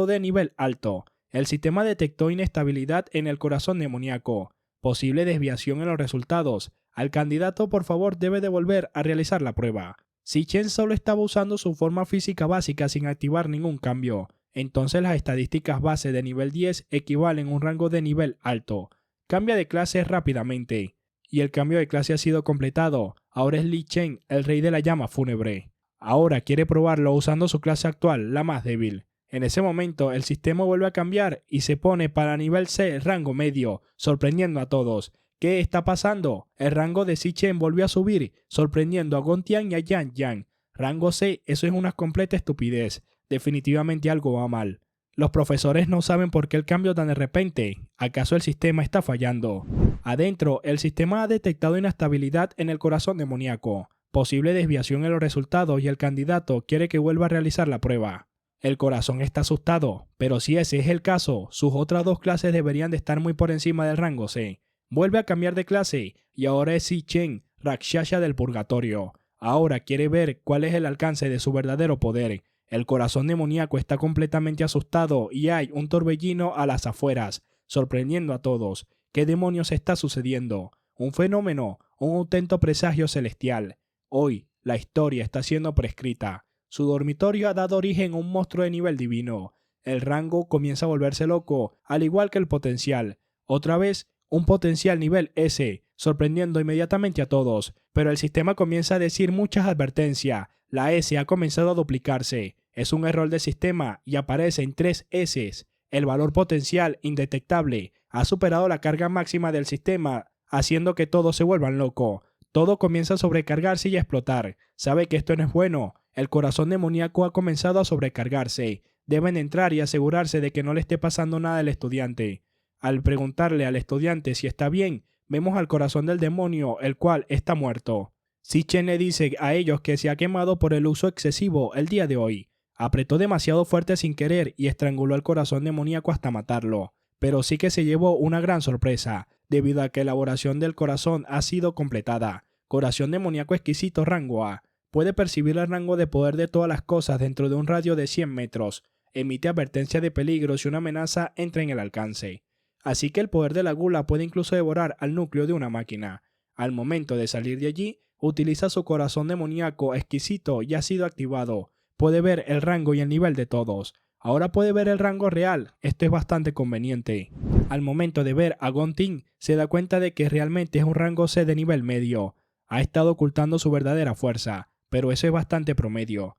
de nivel alto. El sistema detectó inestabilidad en el corazón demoníaco. Posible desviación en los resultados. Al candidato por favor debe de volver a realizar la prueba. Si Chen solo estaba usando su forma física básica sin activar ningún cambio, entonces las estadísticas base de nivel 10 equivalen a un rango de nivel alto. Cambia de clase rápidamente. Y el cambio de clase ha sido completado. Ahora es Li Chen, el rey de la llama fúnebre. Ahora quiere probarlo usando su clase actual, la más débil. En ese momento el sistema vuelve a cambiar y se pone para nivel C, rango medio, sorprendiendo a todos. ¿Qué está pasando? El rango de Si Chen volvió a subir, sorprendiendo a Gon Tian y a Yan Yan. Rango C, eso es una completa estupidez. Definitivamente algo va mal. Los profesores no saben por qué el cambio tan de repente. ¿Acaso el sistema está fallando? Adentro, el sistema ha detectado inestabilidad en el corazón demoníaco. Posible desviación en los resultados y el candidato quiere que vuelva a realizar la prueba. El corazón está asustado, pero si ese es el caso, sus otras dos clases deberían de estar muy por encima del rango C. Vuelve a cambiar de clase y ahora es Zichen, Rakshasa del purgatorio. Ahora quiere ver cuál es el alcance de su verdadero poder. El corazón demoníaco está completamente asustado y hay un torbellino a las afueras, sorprendiendo a todos. ¿Qué demonios está sucediendo? Un fenómeno, un autento presagio celestial. Hoy, la historia está siendo prescrita. Su dormitorio ha dado origen a un monstruo de nivel divino. El rango comienza a volverse loco, al igual que el potencial. Otra vez, un potencial nivel S, sorprendiendo inmediatamente a todos. Pero el sistema comienza a decir muchas advertencias. La S ha comenzado a duplicarse. Es un error del sistema y aparece en 3 S. El valor potencial indetectable ha superado la carga máxima del sistema, haciendo que todos se vuelvan locos. Todo comienza a sobrecargarse y a explotar. Sabe que esto no es bueno. El corazón demoníaco ha comenzado a sobrecargarse. Deben entrar y asegurarse de que no le esté pasando nada al estudiante. Al preguntarle al estudiante si está bien, vemos al corazón del demonio, el cual está muerto. Zichen le dice a ellos que se ha quemado por el uso excesivo el día de hoy. Apretó demasiado fuerte sin querer y estranguló al corazón demoníaco hasta matarlo. Pero sí que se llevó una gran sorpresa, debido a que la elaboración del corazón ha sido completada. Corazón demoníaco exquisito rango A. Puede percibir el rango de poder de todas las cosas dentro de un radio de 100 metros. Emite advertencia de peligro si una amenaza entra en el alcance. Así que el poder de la gula puede incluso devorar al núcleo de una máquina. Al momento de salir de allí, utiliza su corazón demoníaco exquisito y ha sido activado. Puede ver el rango y el nivel de todos. Ahora puede ver el rango real, esto es bastante conveniente. Al momento de ver a Gon Ting, se da cuenta de que realmente es un rango C de nivel medio. Ha estado ocultando su verdadera fuerza, pero eso es bastante promedio.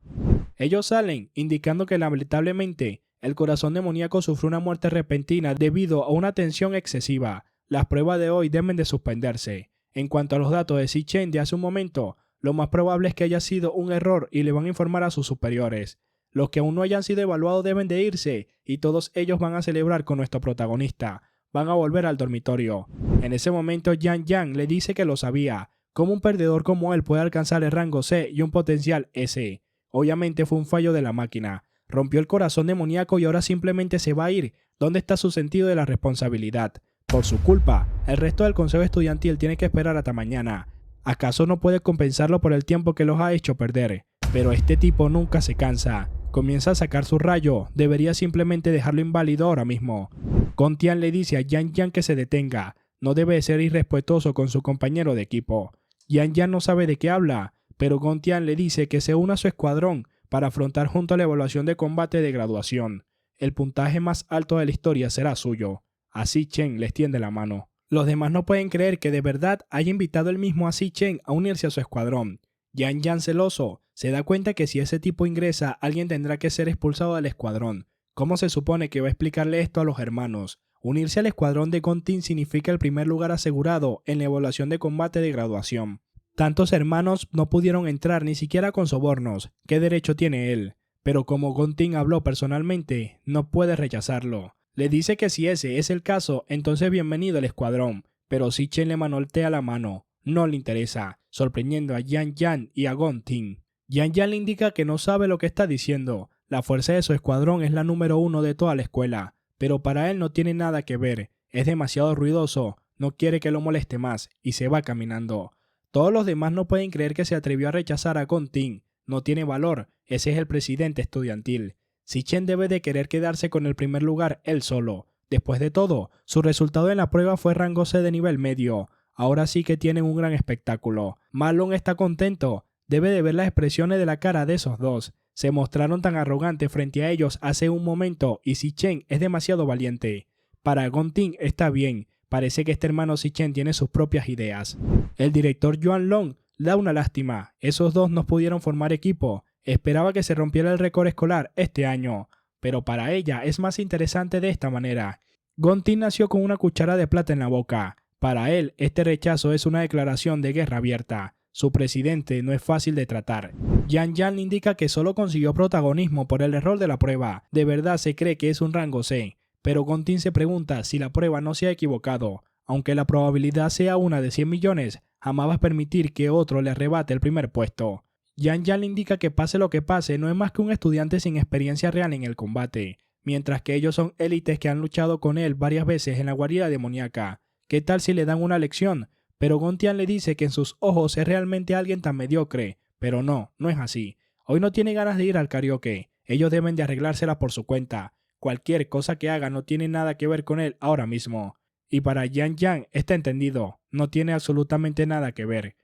Ellos salen, indicando que lamentablemente el corazón demoníaco sufrió una muerte repentina debido a una tensión excesiva. Las pruebas de hoy deben de suspenderse. En cuanto a los datos de Zichen de hace un momento, lo más probable es que haya sido un error y le van a informar a sus superiores. Los que aún no hayan sido evaluados deben de irse y todos ellos van a celebrar con nuestro protagonista. Van a volver al dormitorio. En ese momento Yang Yang le dice que lo sabía. ¿Cómo un perdedor como él puede alcanzar el rango C y un potencial S? Obviamente fue un fallo de la máquina. Rompió el corazón demoníaco y ahora simplemente se va a ir. ¿Dónde está su sentido de la responsabilidad? Por su culpa, el resto del consejo estudiantil tiene que esperar hasta mañana. ¿Acaso no puede compensarlo por el tiempo que los ha hecho perder? Pero este tipo nunca se cansa. Comienza a sacar su rayo. Debería simplemente dejarlo inválido ahora mismo. Gon Tian le dice a Yang Yang que se detenga. No debe ser irrespetuoso con su compañero de equipo. Yang Yang no sabe de qué habla, pero Gon Tian le dice que se una a su escuadrón para afrontar junto a la evaluación de combate de graduación. El puntaje más alto de la historia será suyo. Así Chen les tiende la mano. Los demás no pueden creer que de verdad haya invitado él mismo a Zichen a unirse a su escuadrón. Yang Yang, celoso, se da cuenta que si ese tipo ingresa, alguien tendrá que ser expulsado del escuadrón. ¿Cómo se supone que va a explicarle esto a los hermanos? Unirse al escuadrón de Gon Ting significa el primer lugar asegurado en la evaluación de combate de graduación. Tantos hermanos no pudieron entrar ni siquiera con sobornos. ¿Qué derecho tiene él? Pero como Gon Ting habló personalmente, no puede rechazarlo. Le dice que si ese es el caso, entonces bienvenido al escuadrón. Pero Zichen le manotea la mano. No le interesa, sorprendiendo a Yang Yang y a Gon Ting. Yang Yang le indica que no sabe lo que está diciendo. La fuerza de su escuadrón es la número 1 de toda la escuela. Pero para él no tiene nada que ver. Es demasiado ruidoso. No quiere que lo moleste más y se va caminando. Todos los demás no pueden creer que se atrevió a rechazar a Gon Ting. No tiene valor, ese es el presidente estudiantil. Zichen debe de querer quedarse con el primer lugar él solo. Después de todo, su resultado en la prueba fue rango C de nivel medio. Ahora sí que tienen un gran espectáculo. Marlon está contento. Debe de ver las expresiones de la cara de esos dos. Se mostraron tan arrogantes frente a ellos hace un momento y Zichen es demasiado valiente. Para Gon Ting está bien. Parece que este hermano Zichen tiene sus propias ideas. El director Yuan Long da una lástima. Esos dos no pudieron formar equipo. Esperaba que se rompiera el récord escolar este año. Pero para ella es más interesante de esta manera. Gon Ting nació con una cuchara de plata en la boca. Para él, este rechazo es una declaración de guerra abierta. Su presidente no es fácil de tratar. Yang Yang indica que solo consiguió protagonismo por el error de la prueba. De verdad se cree que es un rango C. Pero Gon Ting se pregunta si la prueba no se ha equivocado. Aunque la probabilidad sea una de 100 millones, jamás va a permitir que otro le arrebate el primer puesto. Yan Yan le indica que pase lo que pase, no es más que un estudiante sin experiencia real en el combate, mientras que ellos son élites que han luchado con él varias veces en la guarida demoníaca. ¿Qué tal si le dan una lección? Pero Gon Tian le dice que en sus ojos es realmente alguien tan mediocre, pero no es así. Hoy no tiene ganas de ir al karaoke, ellos deben de arreglársela por su cuenta. Cualquier cosa que haga no tiene nada que ver con él ahora mismo. Y para Yan Yan está entendido, no tiene absolutamente nada que ver.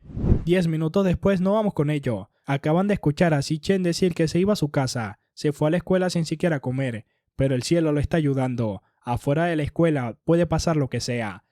10 minutos después no vamos con ello. Acaban de escuchar a Zichen decir que se iba a su casa, se fue a la escuela sin siquiera comer, pero el cielo lo está ayudando. Afuera de la escuela puede pasar lo que sea.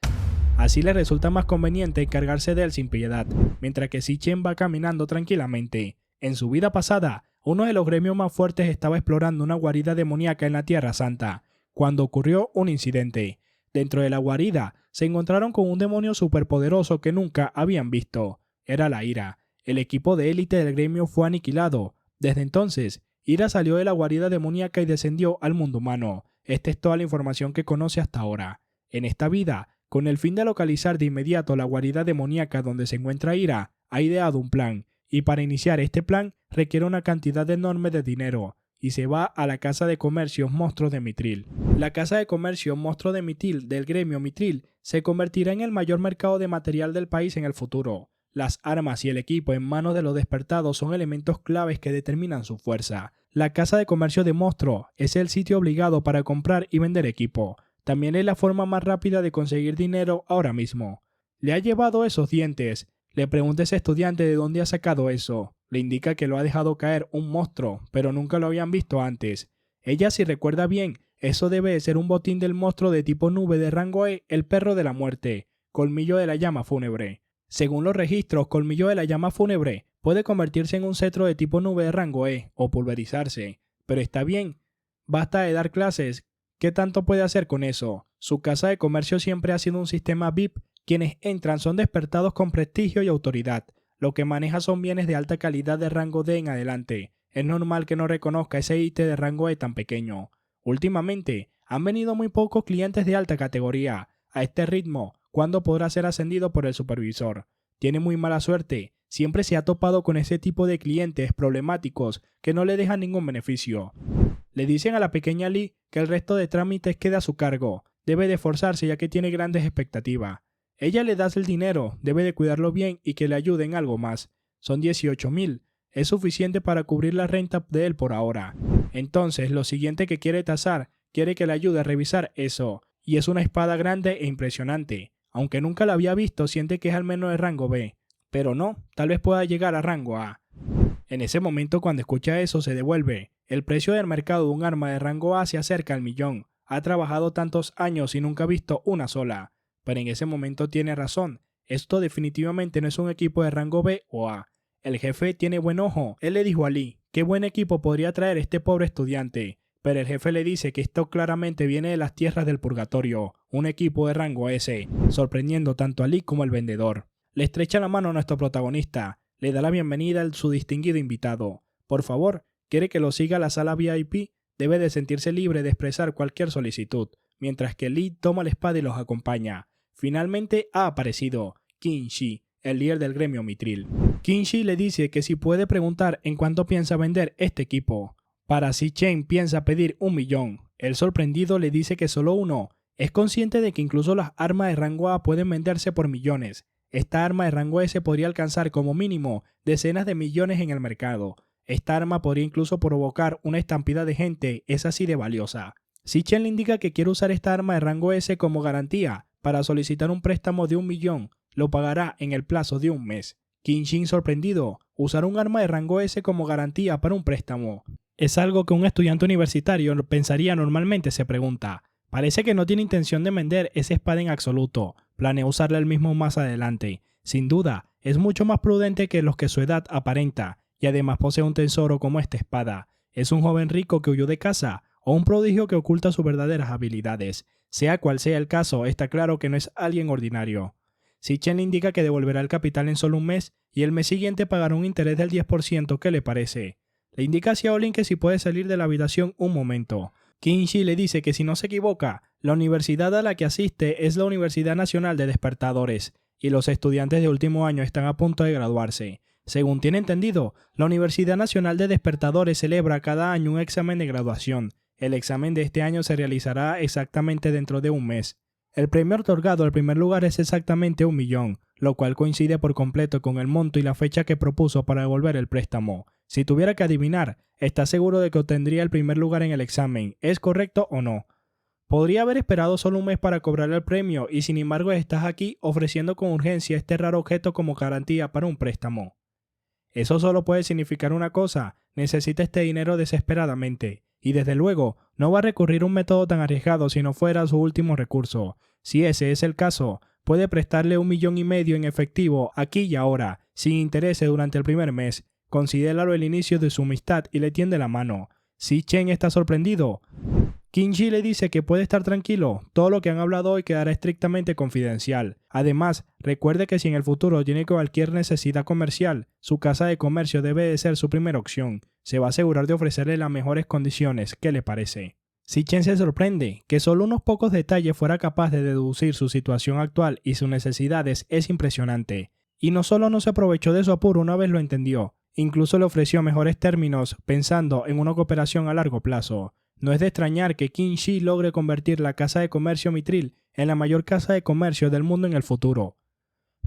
Así le resulta más conveniente encargarse de él sin piedad, mientras que Zichen va caminando tranquilamente. En su vida pasada, uno de los gremios más fuertes estaba explorando una guarida demoníaca en la Tierra Santa, cuando ocurrió un incidente. Dentro de la guarida se encontraron con un demonio superpoderoso que nunca habían visto. Era la Ira. El equipo de élite del gremio fue aniquilado. Desde entonces, Ira salió de la guarida demoníaca y descendió al mundo humano. Esta es toda la información que conoce hasta ahora. En esta vida, con el fin de localizar de inmediato la guarida demoníaca donde se encuentra Ira, ha ideado un plan, y para iniciar este plan requiere una cantidad enorme de dinero, y se va a la casa de comercio Monstruos de Mithril. La casa de comercio Monstruos de Mithril del gremio Mithril se convertirá en el mayor mercado de material del país en el futuro. Las armas y el equipo en manos de los despertados son elementos claves que determinan su fuerza. La casa de comercio de Monstruos es el sitio obligado para comprar y vender equipo. También es la forma más rápida de conseguir dinero ahora mismo. ¿Le ha llevado esos dientes? Le pregunta ese estudiante de dónde ha sacado eso. Le indica que lo ha dejado caer un monstruo, pero nunca lo habían visto antes. Ella, si recuerda bien, eso debe de ser un botín del monstruo de tipo nube de rango E, el perro de la muerte, Colmillo de la llama fúnebre. Según los registros, Colmillo de la llama fúnebre puede convertirse en un cetro de tipo nube de rango E o pulverizarse. Pero está bien, basta de dar clases. ¿Qué tanto puede hacer con eso? Su casa de comercio siempre ha sido un sistema VIP. Quienes entran son despertados con prestigio y autoridad. Lo que maneja son bienes de alta calidad de rango D en adelante. Es normal que no reconozca ese IT de rango E tan pequeño. Últimamente, han venido muy pocos clientes de alta categoría. A este ritmo, ¿cuándo podrá ser ascendido por el supervisor? Tiene muy mala suerte. Siempre se ha topado con ese tipo de clientes problemáticos que no le dejan ningún beneficio. Le dicen a la pequeña Lee que el resto de trámites queda a su cargo. Debe de esforzarse ya que tiene grandes expectativas. Ella le da el dinero, debe de cuidarlo bien y que le ayude en algo más. Son 18,000. Es suficiente para cubrir la renta de él por ahora. Entonces, lo siguiente que quiere tasar, quiere que le ayude a revisar eso. Y es una espada grande e impresionante. Aunque nunca la había visto, siente que es al menos de rango B. Pero no, tal vez pueda llegar a rango A. En ese momento, cuando escucha eso, se devuelve. El precio del mercado de un arma de rango A se acerca al 1.000.000. Ha trabajado tantos años y nunca ha visto una sola. Pero en ese momento tiene razón. Esto definitivamente no es un equipo de rango B o A. El jefe tiene buen ojo. Él le dijo a Lee, ¿qué buen equipo podría traer este pobre estudiante? Pero el jefe le dice que esto claramente viene de las tierras del purgatorio. Un equipo de rango S, sorprendiendo tanto a Lee como al vendedor. Le estrecha la mano a nuestro protagonista. Le da la bienvenida a su distinguido invitado. Por favor, quiere que lo siga a la sala VIP. Debe de sentirse libre de expresar cualquier solicitud. Mientras que Lee toma la espada y los acompaña. Finalmente ha aparecido Qin Shi, el líder del gremio Mithril. Qin Shi le dice que si puede preguntar en cuánto piensa vender este equipo. Para Zichen piensa pedir 1.000.000. El sorprendido le dice que solo uno. Es consciente de que incluso las armas de rango A pueden venderse por millones. Esta arma de rango S podría alcanzar como mínimo decenas de millones en el mercado. Esta arma podría incluso provocar una estampida de gente, es así de valiosa. Zichen le indica que quiere usar esta arma de rango S como garantía para solicitar un préstamo de 1.000.000. Lo pagará en el plazo de un mes. Qin Shi, sorprendido, usar un arma de rango S como garantía para un préstamo. Es algo que un estudiante universitario pensaría normalmente, se pregunta. Parece que no tiene intención de vender esa espada en absoluto. Planea usarla él mismo más adelante. Sin duda, es mucho más prudente que los que su edad aparenta, y además posee un tesoro como esta espada. Es un joven rico que huyó de casa, o un prodigio que oculta sus verdaderas habilidades. Sea cual sea el caso, está claro que no es alguien ordinario. Zichen le indica que devolverá el capital en solo un mes, y el mes siguiente pagará un interés del 10%. ¿Qué le parece? Le indica a Xiaolin que si puede salir de la habitación un momento. Qin Shi le dice que si no se equivoca, la universidad a la que asiste es la Universidad Nacional de Despertadores, y los estudiantes de último año están a punto de graduarse. Según tiene entendido, la Universidad Nacional de Despertadores celebra cada año un examen de graduación. El examen de este año se realizará exactamente dentro de un mes. El premio otorgado al primer lugar es exactamente 1 millón, lo cual coincide por completo con el monto y la fecha que propuso para devolver el préstamo. Si tuviera que adivinar, ¿está seguro de que obtendría el primer lugar en el examen? ¿Es correcto o no? Podría haber esperado solo un mes para cobrar el premio y sin embargo estás aquí ofreciendo con urgencia este raro objeto como garantía para un préstamo. Eso solo puede significar una cosa: necesita este dinero desesperadamente. Y desde luego, no va a recurrir a un método tan arriesgado si no fuera su último recurso. Si ese es el caso, puede prestarle 1,5 millones en efectivo aquí y ahora, sin intereses durante el primer mes. Considéralo el inicio de su amistad y le tiende la mano. Si Chen está sorprendido, Qin Shi le dice que puede estar tranquilo, todo lo que han hablado hoy quedará estrictamente confidencial. Además, recuerde que si en el futuro tiene cualquier necesidad comercial, su casa de comercio debe de ser su primera opción. Se va a asegurar de ofrecerle las mejores condiciones. ¿Qué le parece? Si Chen se sorprende, que solo unos pocos detalles fuera capaz de deducir su situación actual y sus necesidades es impresionante. Y no solo no se aprovechó de su apuro una vez lo entendió, incluso le ofreció mejores términos pensando en una cooperación a largo plazo. No es de extrañar que Qin Shi logre convertir la casa de comercio Mitril en la mayor casa de comercio del mundo en el futuro.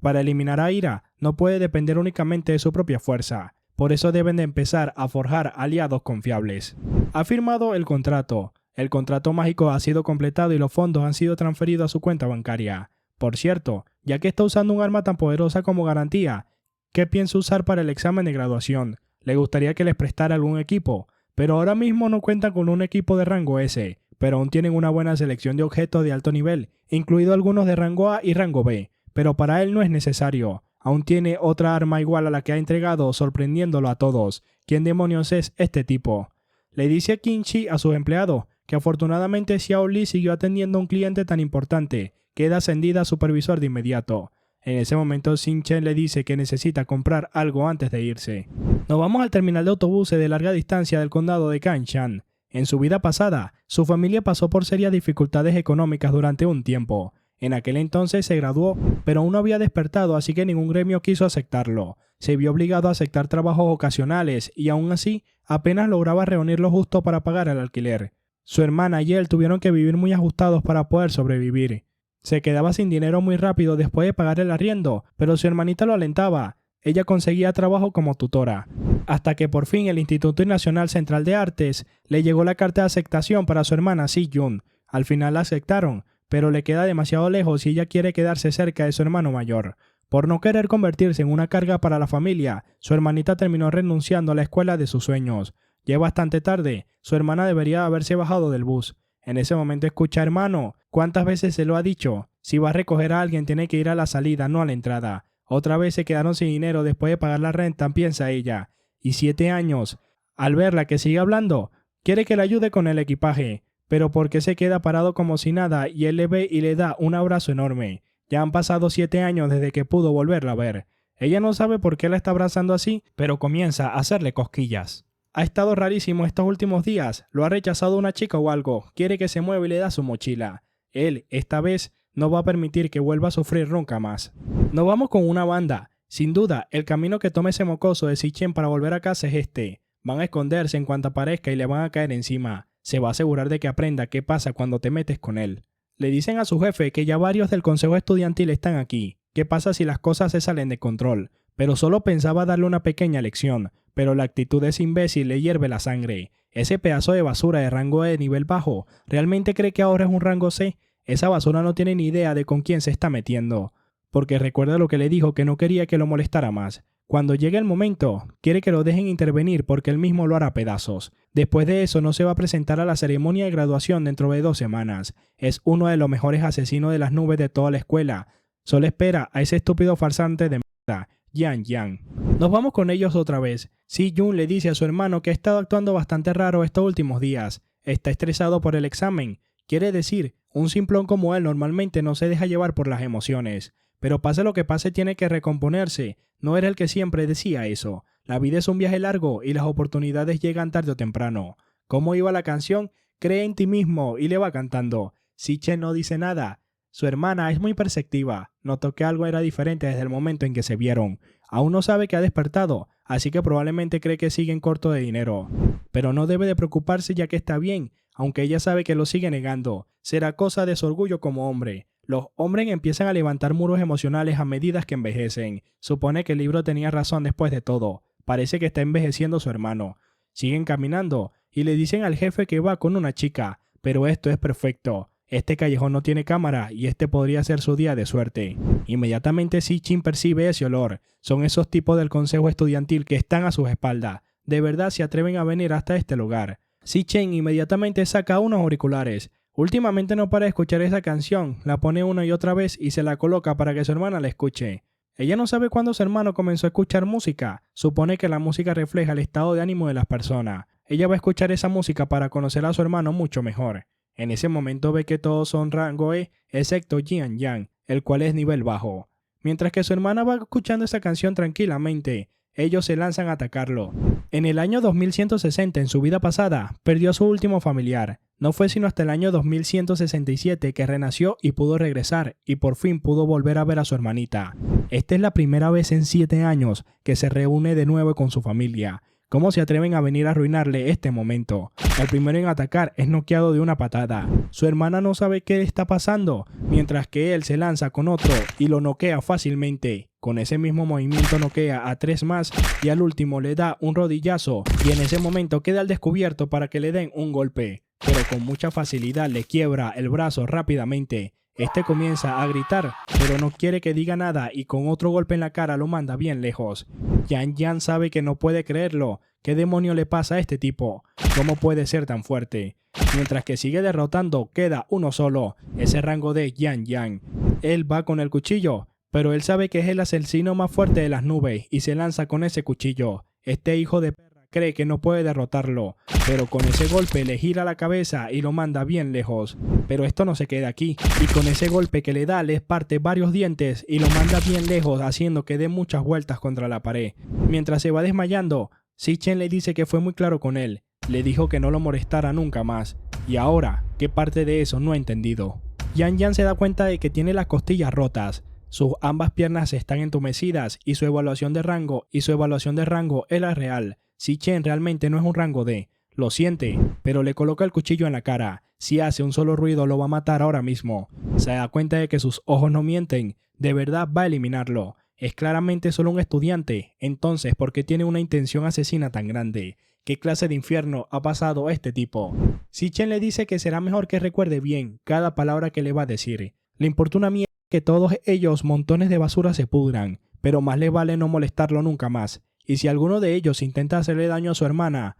Para eliminar a Ira, no puede depender únicamente de su propia fuerza. Por eso deben de empezar a forjar aliados confiables. Ha firmado el contrato. El contrato mágico ha sido completado y los fondos han sido transferidos a su cuenta bancaria. Por cierto, ya que está usando un arma tan poderosa como garantía, ¿qué piensa usar para el examen de graduación? ¿Le gustaría que les prestara algún equipo? Pero ahora mismo no cuentan con un equipo de rango S, pero aún tienen una buena selección de objetos de alto nivel, incluido algunos de rango A y rango B, pero para él no es necesario. Aún tiene otra arma igual a la que ha entregado, sorprendiéndolo a todos. ¿Quién demonios es este tipo? Le dice a Qin Shi a su empleado que afortunadamente Xiao Li siguió atendiendo a un cliente tan importante, queda ascendida a supervisor de inmediato. En ese momento Xin Chen le dice que necesita comprar algo antes de irse. Nos vamos al terminal de autobuses de larga distancia del condado de Kanshan. En su vida pasada, su familia pasó por serias dificultades económicas durante un tiempo. En aquel entonces se graduó, pero aún no había despertado, así que ningún gremio quiso aceptarlo. Se vio obligado a aceptar trabajos ocasionales y aún así apenas lograba reunir lo justo para pagar el alquiler. Su hermana y él tuvieron que vivir muy ajustados para poder sobrevivir. Se quedaba sin dinero muy rápido después de pagar el arriendo, pero su hermanita lo alentaba. Ella conseguía trabajo como tutora. Hasta que por fin el Instituto Nacional Central de Artes le llegó la carta de aceptación para su hermana Si Yun. Al final la aceptaron, pero le queda demasiado lejos y ella quiere quedarse cerca de su hermano mayor. Por no querer convertirse en una carga para la familia, su hermanita terminó renunciando a la escuela de sus sueños. Ya es bastante tarde, su hermana debería haberse bajado del bus. En ese momento escucha: hermano, ¿cuántas veces se lo ha dicho? Si va a recoger a alguien tiene que ir a la salida, no a la entrada. Otra vez se quedaron sin dinero después de pagar la renta, piensa ella. Y 7 años. Al verla que sigue hablando, quiere que le ayude con el equipaje. Pero ¿por qué se queda parado como si nada y él le ve y le da un abrazo enorme? Ya han pasado 7 años desde que pudo volverla a ver. Ella no sabe por qué la está abrazando así, pero comienza a hacerle cosquillas. Ha estado rarísimo estos últimos días, lo ha rechazado una chica o algo, quiere que se mueva y le da su mochila. Él, esta vez, no va a permitir que vuelva a sufrir nunca más. Nos vamos con una banda. Sin duda, el camino que tome ese mocoso de Si Chen para volver a casa es este. Van a esconderse en cuanto aparezca y le van a caer encima. Se va a asegurar de que aprenda qué pasa cuando te metes con él. Le dicen a su jefe que ya varios del consejo estudiantil están aquí. ¿Qué pasa si las cosas se salen de control? Pero solo pensaba darle una pequeña lección, pero la actitud de ese imbécil le hierve la sangre. Ese pedazo de basura de rango de nivel bajo, ¿realmente cree que ahora es un rango C? Esa basura no tiene ni idea de con quién se está metiendo. Porque recuerda lo que le dijo, que no quería que lo molestara más. Cuando llegue el momento, quiere que lo dejen intervenir porque él mismo lo hará pedazos. Después de eso no se va a presentar a la ceremonia de graduación dentro de 2 semanas. Es uno de los mejores asesinos de las nubes de toda la escuela. Solo espera a ese estúpido farsante de mierda, Yang Yang. Nos vamos con ellos otra vez. Si Yun le dice a su hermano que ha estado actuando bastante raro estos últimos días. Está estresado por el examen. Quiere decir, un simplón como él normalmente no se deja llevar por las emociones. Pero pase lo que pase tiene que recomponerse. No era el que siempre decía eso. La vida es un viaje largo y las oportunidades llegan tarde o temprano. ¿Cómo iba la canción? Cree en ti mismo y le va cantando. Si Chen no dice nada. Su hermana es muy perceptiva, notó que algo era diferente desde el momento en que se vieron. Aún no sabe que ha despertado, así que probablemente cree que siguen corto de dinero. Pero no debe de preocuparse ya que está bien, aunque ella sabe que lo sigue negando. Será cosa de su orgullo como hombre. Los hombres empiezan a levantar muros emocionales a medida que envejecen. Supone que el libro tenía razón después de todo. Parece que está envejeciendo su hermano. Siguen caminando y le dicen al jefe que va con una chica, pero esto es perfecto. Este callejón no tiene cámara y este podría ser su día de suerte. Inmediatamente Si-Chin percibe ese olor. Son esos tipos del consejo estudiantil que están a sus espaldas. De verdad se atreven a venir hasta este lugar. Si-Chen inmediatamente saca unos auriculares. Últimamente no para de escuchar esa canción, la pone una y otra vez y se la coloca para que su hermana la escuche. Ella no sabe cuándo su hermano comenzó a escuchar música. Supone que la música refleja el estado de ánimo de las personas. Ella va a escuchar esa música para conocer a su hermano mucho mejor. En ese momento ve que todos son rango E, excepto Jian Yang, el cual es nivel bajo. Mientras que su hermana va escuchando esa canción tranquilamente, ellos se lanzan a atacarlo. En el año 2160, en su vida pasada, perdió a su último familiar. No fue sino hasta el año 2167 que renació y pudo regresar, y por fin pudo volver a ver a su hermanita. Esta es la primera vez en 7 años que se reúne de nuevo con su familia. ¿Cómo se atreven a venir a arruinarle este momento? El primero en atacar es noqueado de una patada. Su hermana no sabe qué le está pasando, mientras que él se lanza con otro y lo noquea fácilmente. Con ese mismo movimiento noquea a 3 más y al último le da un rodillazo y en ese momento queda al descubierto para que le den un golpe. Pero con mucha facilidad le quiebra el brazo rápidamente. Este comienza a gritar, pero no quiere que diga nada y con otro golpe en la cara lo manda bien lejos. Yan Yan sabe que no puede creerlo. ¿Qué demonio le pasa a este tipo? ¿Cómo puede ser tan fuerte? Mientras que sigue derrotando, queda uno solo, ese rango de Yan Yan. Él va con el cuchillo, pero él sabe que es el asesino más fuerte de las nubes y se lanza con ese cuchillo. Este hijo de perra cree que no puede derrotarlo, pero con ese golpe le gira la cabeza y lo manda bien lejos. Pero esto no se queda aquí, y con ese golpe que le da le parte varios dientes y lo manda bien lejos haciendo que dé muchas vueltas contra la pared. Mientras se va desmayando, Si-Chen le dice que fue muy claro con él, le dijo que no lo molestara nunca más, y ahora, ¿qué parte de eso no ha entendido? Yan Yan se da cuenta de que tiene las costillas rotas, sus ambas piernas están entumecidas y su evaluación de rango es la real. Si-Chen realmente no es un rango D, lo siente, pero le coloca el cuchillo en la cara. Si hace un solo ruido lo va a matar ahora mismo. Se da cuenta de que sus ojos no mienten, de verdad va a eliminarlo. Es claramente solo un estudiante, entonces ¿por qué tiene una intención asesina tan grande? ¿Qué clase de infierno ha pasado este tipo? Si-Chen le dice que será mejor que recuerde bien cada palabra que le va a decir. Le importa una mierda que todos ellos montones de basura se pudran, pero más le vale no molestarlo nunca más. Y si alguno de ellos intenta hacerle daño a su hermana,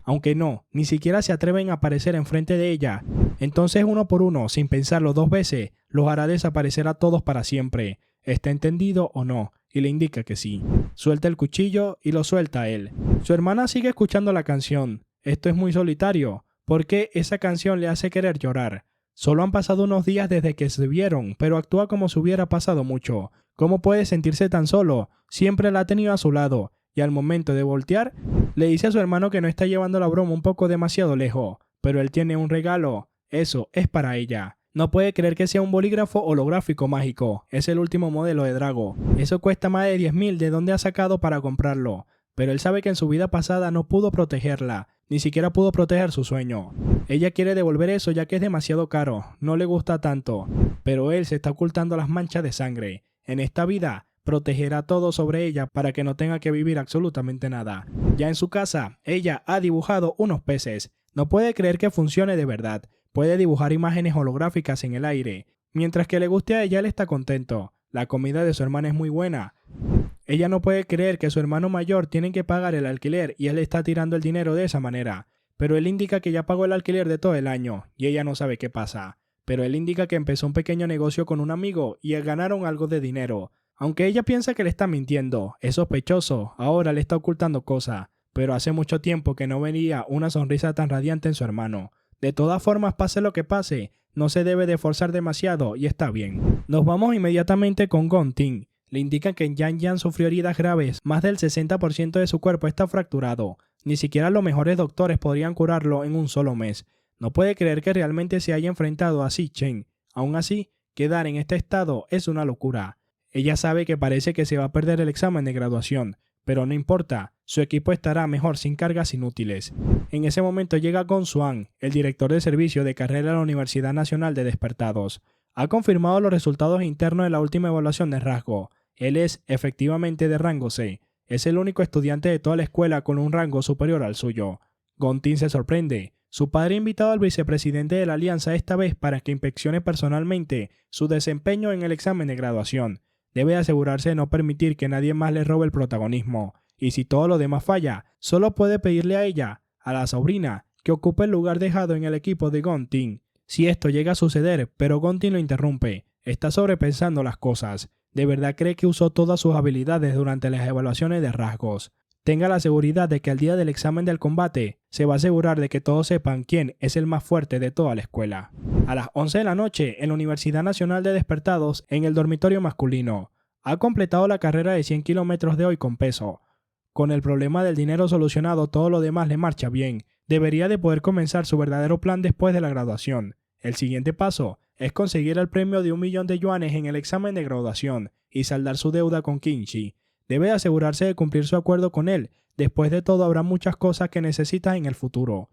aunque no, ni siquiera se atreven a aparecer enfrente de ella, entonces uno por uno, sin pensarlo 2 veces, los hará desaparecer a todos para siempre. ¿Está entendido o no? Y le indica que sí. Suelta el cuchillo y lo suelta a él. Su hermana sigue escuchando la canción. Esto es muy solitario, porque esa canción le hace querer llorar. Solo han pasado unos días desde que se vieron, pero actúa como si hubiera pasado mucho. ¿Cómo puede sentirse tan solo? Siempre la ha tenido a su lado. Y al momento de voltear, le dice a su hermano que no está llevando la broma un poco demasiado lejos, pero él tiene un regalo. Eso es para ella. No puede creer que sea un bolígrafo holográfico mágico. Es el último modelo de Drago. Eso cuesta más de 10.000 de dónde ha sacado para comprarlo. Pero él sabe que en su vida pasada no pudo protegerla. Ni siquiera pudo proteger su sueño. Ella quiere devolver eso ya que es demasiado caro. No le gusta tanto. Pero él se está ocultando las manchas de sangre. En esta vida protegerá todo sobre ella para que no tenga que vivir absolutamente nada. Ya en su casa, ella ha dibujado unos peces. No puede creer que funcione de verdad. Puede dibujar imágenes holográficas en el aire. Mientras que le guste a ella, él está contento. La comida de su hermana es muy buena. Ella no puede creer que su hermano mayor tiene que pagar el alquiler y él está tirando el dinero de esa manera. Pero él indica que ya pagó el alquiler de todo el año y ella no sabe qué pasa. Pero él indica que empezó un pequeño negocio con un amigo y ganaron algo de dinero. Aunque ella piensa que le está mintiendo, es sospechoso, ahora le está ocultando cosas, pero hace mucho tiempo que no veía una sonrisa tan radiante en su hermano. De todas formas, pase lo que pase, no se debe de forzar demasiado y está bien. Nos vamos inmediatamente con Gon Ting. Le indican que Yan Yan sufrió heridas graves, más del 60% de su cuerpo está fracturado. Ni siquiera los mejores doctores podrían curarlo en un solo mes. No puede creer que realmente se haya enfrentado a Si-Chen. Aún así, Quedar en este estado es una locura. Ella sabe que parece que se va a perder el examen de graduación, pero no importa, su equipo estará mejor sin cargas inútiles. En ese momento llega Gong Xuan, el director de servicio de carrera de la Universidad Nacional de Despertados. Ha confirmado los resultados internos de la última evaluación de rasgo. Él es efectivamente de rango C. Es el único estudiante de toda la escuela con un rango superior al suyo. Gong Ting se sorprende. Su padre ha invitado al vicepresidente de la alianza esta vez para que inspeccione personalmente su desempeño en el examen de graduación. Debe asegurarse de no permitir que nadie más le robe el protagonismo, y si todo lo demás falla, solo puede pedirle a ella, a la sobrina, que ocupe el lugar dejado en el equipo de Gong Ting. Si esto llega a suceder, pero Gong Ting lo interrumpe, está sobrepensando las cosas. De verdad cree que usó todas sus habilidades durante las evaluaciones de rasgos. Tenga la seguridad de que al día del examen del combate, se va a asegurar de que todos sepan quién es el más fuerte de toda la escuela. A las 11 de la noche, en la Universidad Nacional de Despertados, en el dormitorio masculino, ha completado la carrera de 100 kilómetros de hoy con peso. Con el problema del dinero solucionado, todo lo demás le marcha bien. Debería de poder comenzar su verdadero plan después de la graduación. El siguiente paso es conseguir el premio de 1.000.000 de yuanes en el examen de graduación y saldar su deuda con Qingxi. Debe asegurarse de cumplir su acuerdo con él. Después de todo, habrá muchas cosas que necesita en el futuro.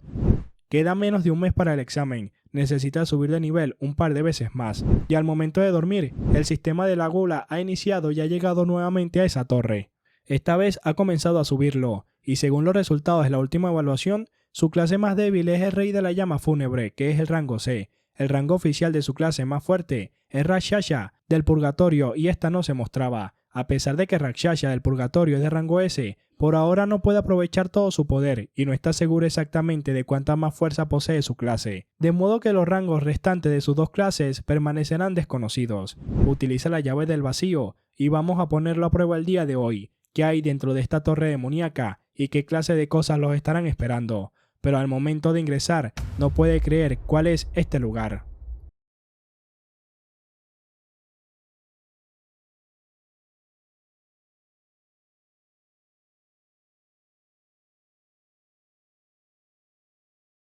Queda menos de un mes para el examen. Necesita subir de nivel un par de veces más. Y al momento de dormir, el sistema de la gula ha iniciado y ha llegado nuevamente a esa torre. Esta vez ha comenzado a subirlo, y según los resultados de la última evaluación, su clase más débil es el rey de la llama fúnebre, que es el rango C. El rango oficial de su clase más fuerte es Rakshasha del Purgatorio, y esta no se mostraba. A pesar de que Rakshasha del Purgatorio es de rango S, por ahora no puede aprovechar todo su poder y no está seguro exactamente de cuánta más fuerza posee su clase, de modo que los rangos restantes de sus dos clases permanecerán desconocidos. Utiliza la llave del vacío y vamos a ponerlo a prueba el día de hoy. ¿Qué hay dentro de esta torre demoníaca y qué clase de cosas los estarán esperando? Pero al momento de ingresar no puede creer cuál es este lugar.